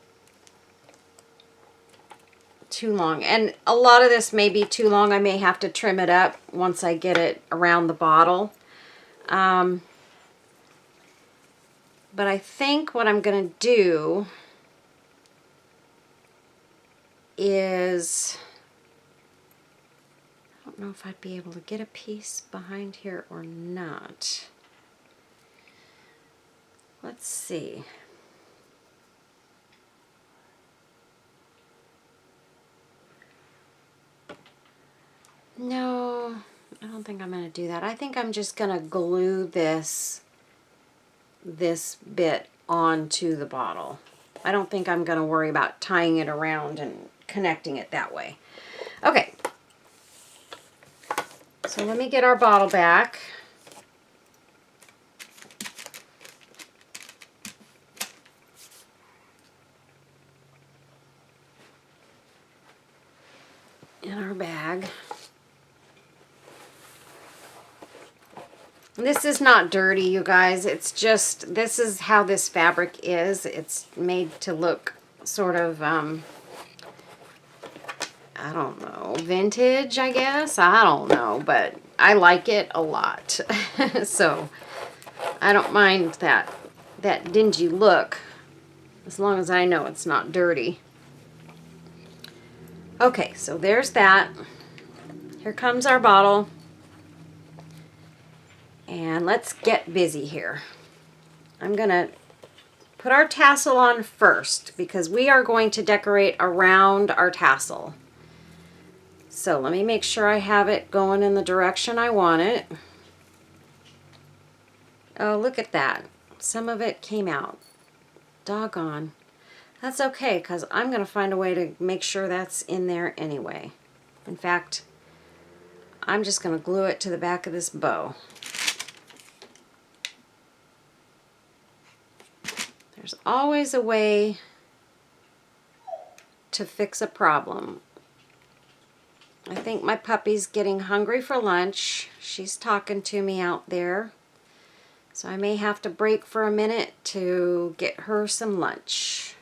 too long. And a lot of this may be too long. I may have to trim it up once I get it around the bottle. But I think what I'm going to do is, I don't know if I'd be able to get a piece behind here or not. Let's see. No, I don't think I'm going to do that. I think I'm just going to glue this bit onto the bottle. I don't think I'm going to worry about tying it around and connecting it that way. Okay. So let me get our bottle back. In our bag. This is not dirty, you guys. It's just, this is how this fabric is. It's made to look sort of, I don't know, vintage, I guess. I don't know, but I like it a lot. So I don't mind that dingy look, as long as I know it's not dirty. Okay, so there's that. Here comes our bottle. And let's get busy here. I'm going to put our tassel on first because we are going to decorate around our tassel. So let me make sure I have it going in the direction I want it. Oh, look at that. Some of it came out. Doggone. That's okay, because I'm going to find a way to make sure that's in there anyway. In fact, I'm just going to glue it to the back of this bow. There's always a way to fix a problem. I think my puppy's getting hungry for lunch. She's talking to me out there. So I may have to break for a minute to get her some lunch.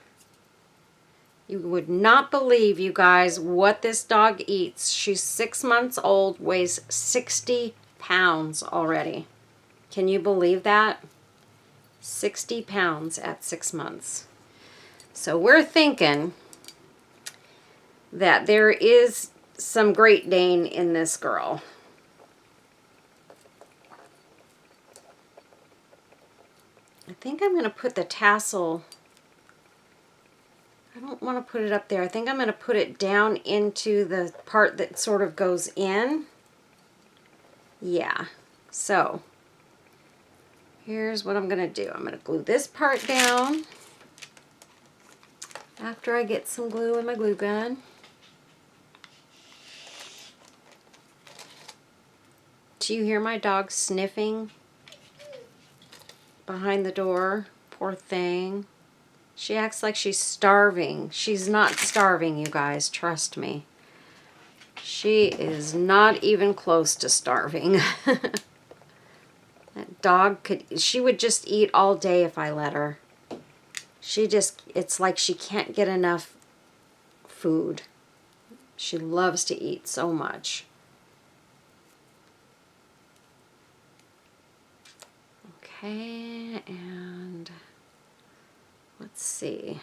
You would not believe, you guys, what this dog eats. She's 6 months old, weighs 60 pounds already. Can you believe that? 60 pounds at 6 months. So we're thinking that there is some Great Dane in this girl. I think I'm going to put the tassel, I don't want to put it up there. I think I'm going to put it down into the part that sort of goes in. Yeah, so here's what I'm going to do. I'm going to glue this part down after I get some glue in my glue gun. Do you hear my dog sniffing behind the door? Poor thing. She acts like she's starving. She's not starving, you guys. Trust me. She is not even close to starving. That dog she would just eat all day if I let her. It's like she can't get enough food. She loves to eat so much. Okay, and let's see.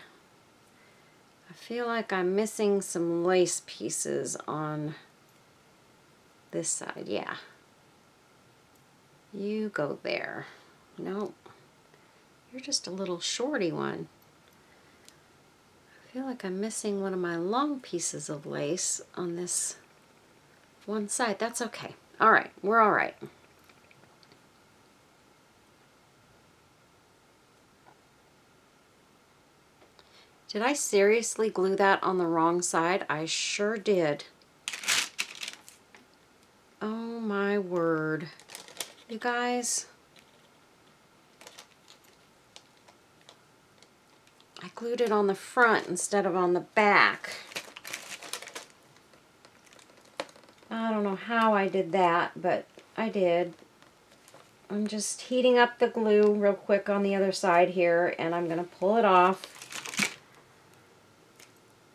I feel like I'm missing some lace pieces on this side. Yeah. You go there. Nope. You're just a little shorty one. I feel like I'm missing one of my long pieces of lace on this one side. That's okay. All right. We're all right. Did I seriously glue that on the wrong side? I sure did. Oh my word. You guys. I glued it on the front instead of on the back. I don't know how I did that, but I did. I'm just heating up the glue real quick on the other side here, and I'm going to pull it off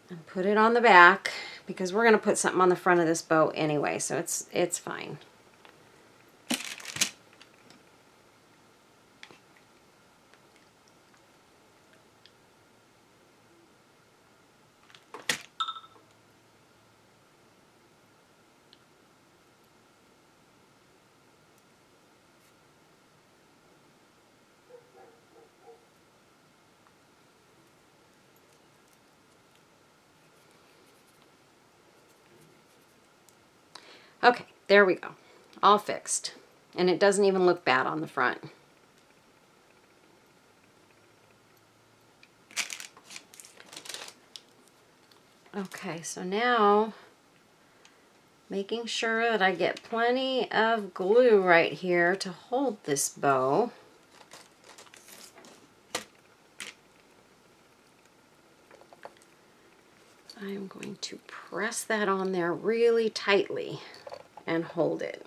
and put it on the back because we're going to put something on the front of this bow anyway, so it's fine. Okay, there we go. All fixed. And it doesn't even look bad on the front. Okay, so now making sure that I get plenty of glue right here to hold this bow. I'm going to press that on there really tightly and hold it.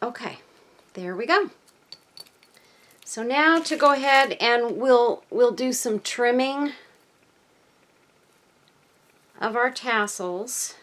Okay, there we go. So now to go ahead and we'll do some trimming of our tassels.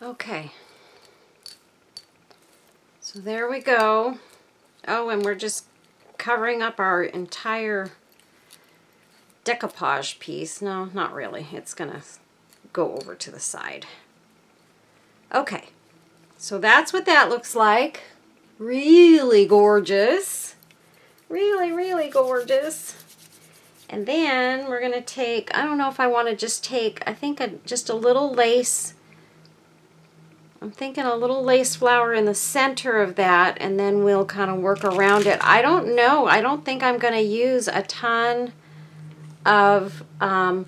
Okay, so there we go. Oh, and we're just covering up our entire decoupage piece. No, not really. It's gonna go over to the side. Okay, So that's what that looks like. Really gorgeous. Really, really gorgeous. And then we're going to take, I don't know if I want to just take, I think just a little lace. I'm thinking a little lace flower in the center of that, and then we'll kind of work around it. I don't know. I don't think I'm going to use a ton of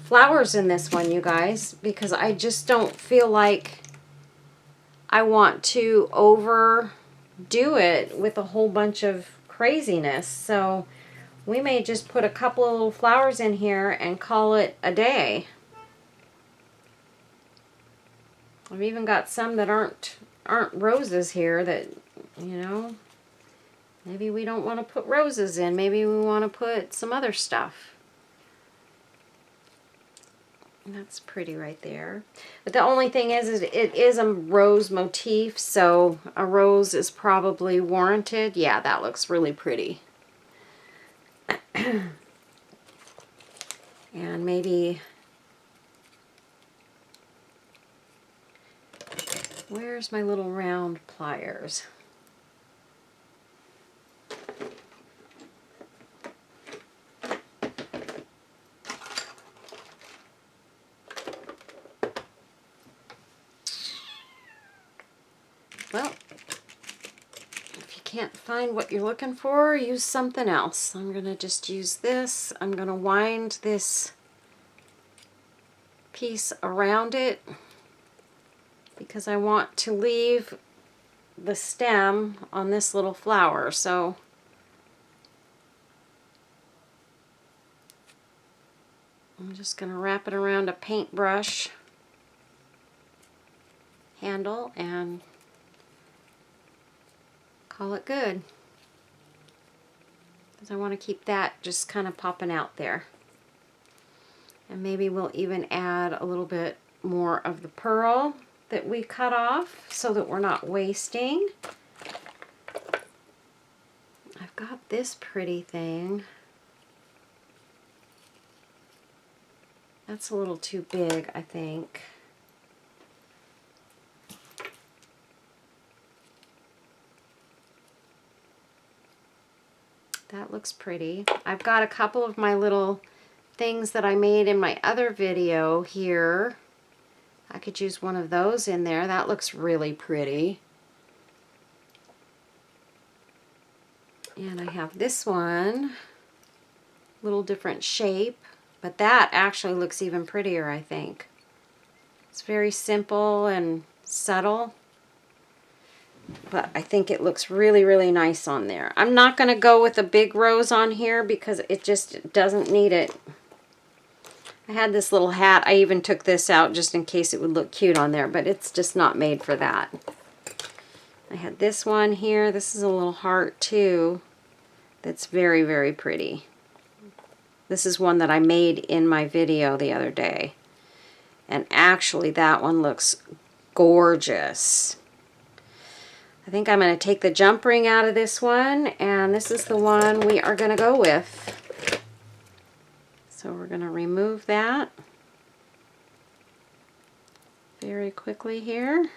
flowers in this one, you guys, because I just don't feel like I want to overdo it with a whole bunch of craziness. So we may just put a couple of little flowers in here and call it a day. I've even got some that aren't roses here that, you know, maybe we don't want to put roses in. Maybe we want to put some other stuff. And that's pretty right there. But the only thing is it is a rose motif, so a rose is probably warranted. Yeah, that looks really pretty. And maybe, where's my little round pliers? Well, if you can't find what you're looking for, use something else. I'm going to just use this. I'm going to wind this piece around it because I want to leave the stem on this little flower. So I'm just going to wrap it around a paintbrush handle and call it good. Because I want to keep that just kind of popping out there. And maybe we'll even add a little bit more of the pearl that we cut off so that we're not wasting. I've got this pretty thing. That's a little too big, I think. That looks pretty. I've got a couple of my little things that I made in my other video here. I could use one of those in there. That looks really pretty. And I have this one, little different shape, but that actually looks even prettier, I think. It's very simple and subtle, but I think it looks really, really nice on there. I'm not going to go with a big rose on here because it just doesn't need it. I had this little hat. I even took this out just in case it would look cute on there, but it's just not made for that. I had this one here. This is a little heart too. That's very, very pretty. This is one that I made in my video the other day. And actually that one looks gorgeous. I think I'm going to take the jump ring out of this one, and this is the one we are going to go with. So we're going to remove that very quickly here.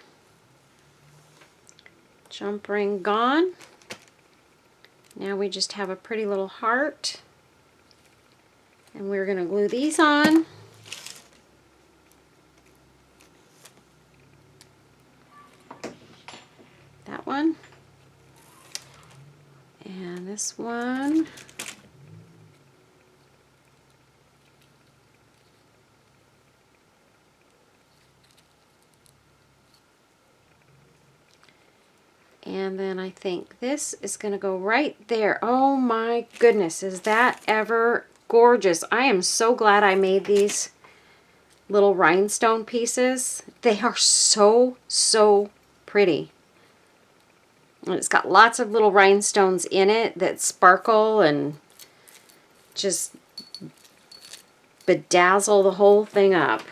Jump ring gone. Now we just have a pretty little heart. And we're going to glue these on. That one. And this one. And then I think this is going to go right there. Oh my goodness, is that ever gorgeous. I am so glad I made these little rhinestone pieces. They are so, so pretty. And it's got lots of little rhinestones in it that sparkle and just bedazzle the whole thing up.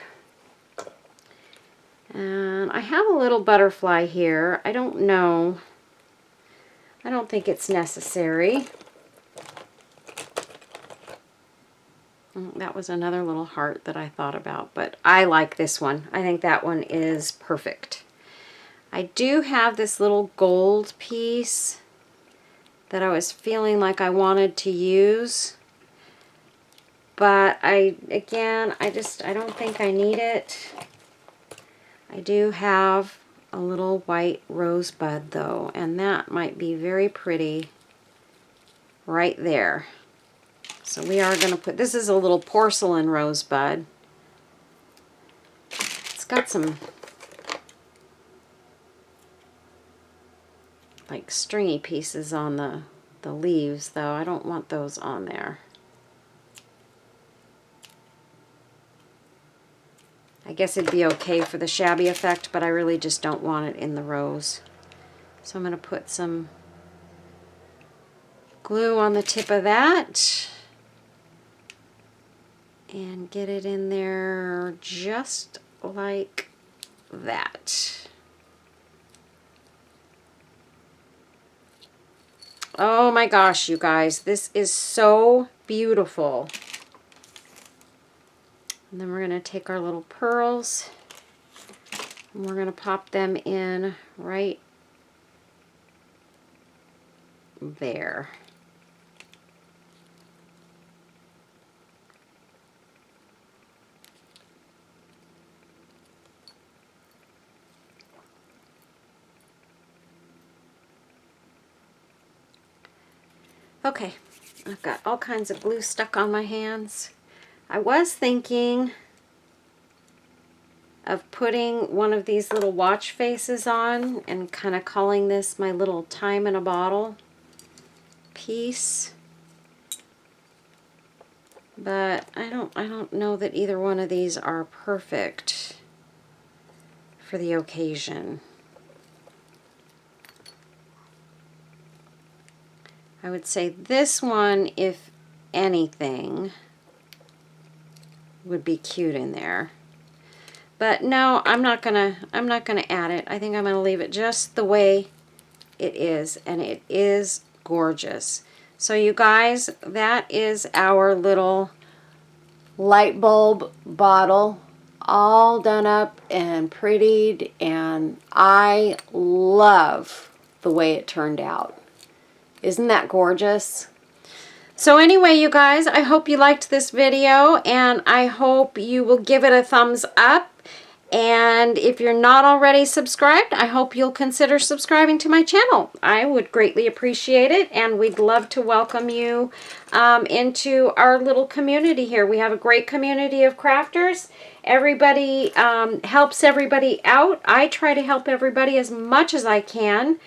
And I have a little butterfly here. I don't know. I don't think it's necessary. That was another little heart that I thought about, but I like this one. I think that one is perfect. I do have this little gold piece that I was feeling like I wanted to use. But I don't think I need it. I do have a little white rosebud though, and that might be very pretty right there. So we are going to put, this is a little porcelain rosebud. It's got some like stringy pieces on the leaves though. I don't want those on there. I guess it'd be okay for the shabby effect, but I really just don't want it in the rose. So I'm going to put some glue on the tip of that and get it in there just like that. Oh my gosh, you guys, this is so beautiful. And then we're going to take our little pearls and we're going to pop them in right there. Okay, I've got all kinds of glue stuck on my hands. I was thinking of putting one of these little watch faces on and kind of calling this my little time in a bottle piece. But I don't know that either one of these are perfect for the occasion. I would say this one, if anything, would be cute in there. But no, I'm not gonna add it. I think I'm gonna leave it just the way it is, and it is gorgeous. So you guys, that is our little light bulb bottle, all done up and prettied, and I love the way it turned out. Isn't that gorgeous? So anyway, you guys, I hope you liked this video, and I hope you will give it a thumbs up. And if you're not already subscribed, I hope you'll consider subscribing to my channel. I would greatly appreciate it, and we'd love to welcome you into our little community here. We have a great community of crafters. Everybody helps everybody out. I try to help everybody as much as I can.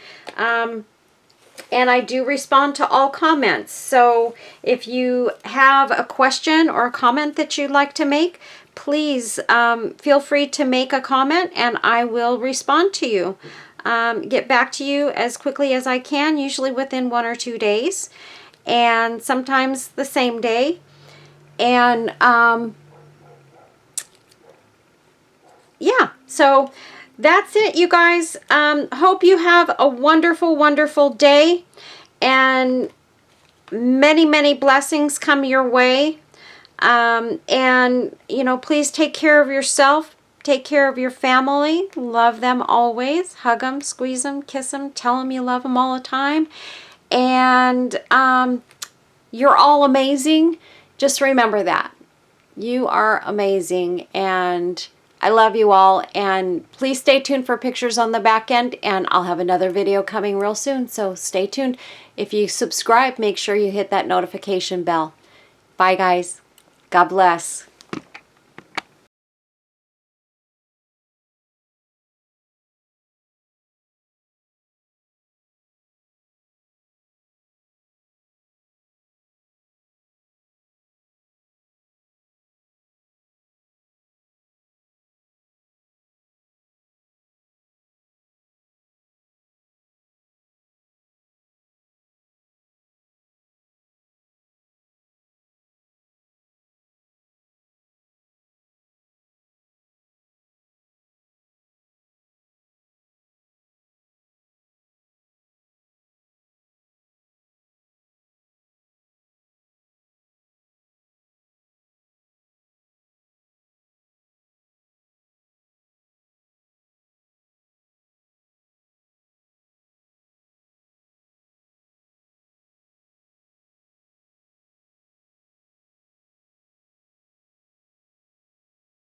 And I do respond to all comments. So if you have a question or a comment that you'd like to make, please feel free to make a comment and I will respond to you. Get back to you as quickly as I can, usually within 1 or 2 days, and sometimes the same day. And yeah, so that's it, you guys. Hope you have a wonderful, wonderful day, and many, many blessings come your way. And, you know, please take care of yourself. Take care of your family. Love them always. Hug them, squeeze them, kiss them, tell them you love them all the time. And you're all amazing. Just remember that. You are amazing, and I love you all, and please stay tuned for pictures on the back end, and I'll have another video coming real soon, so stay tuned. If you subscribe, make sure you hit that notification bell. Bye, guys. God bless.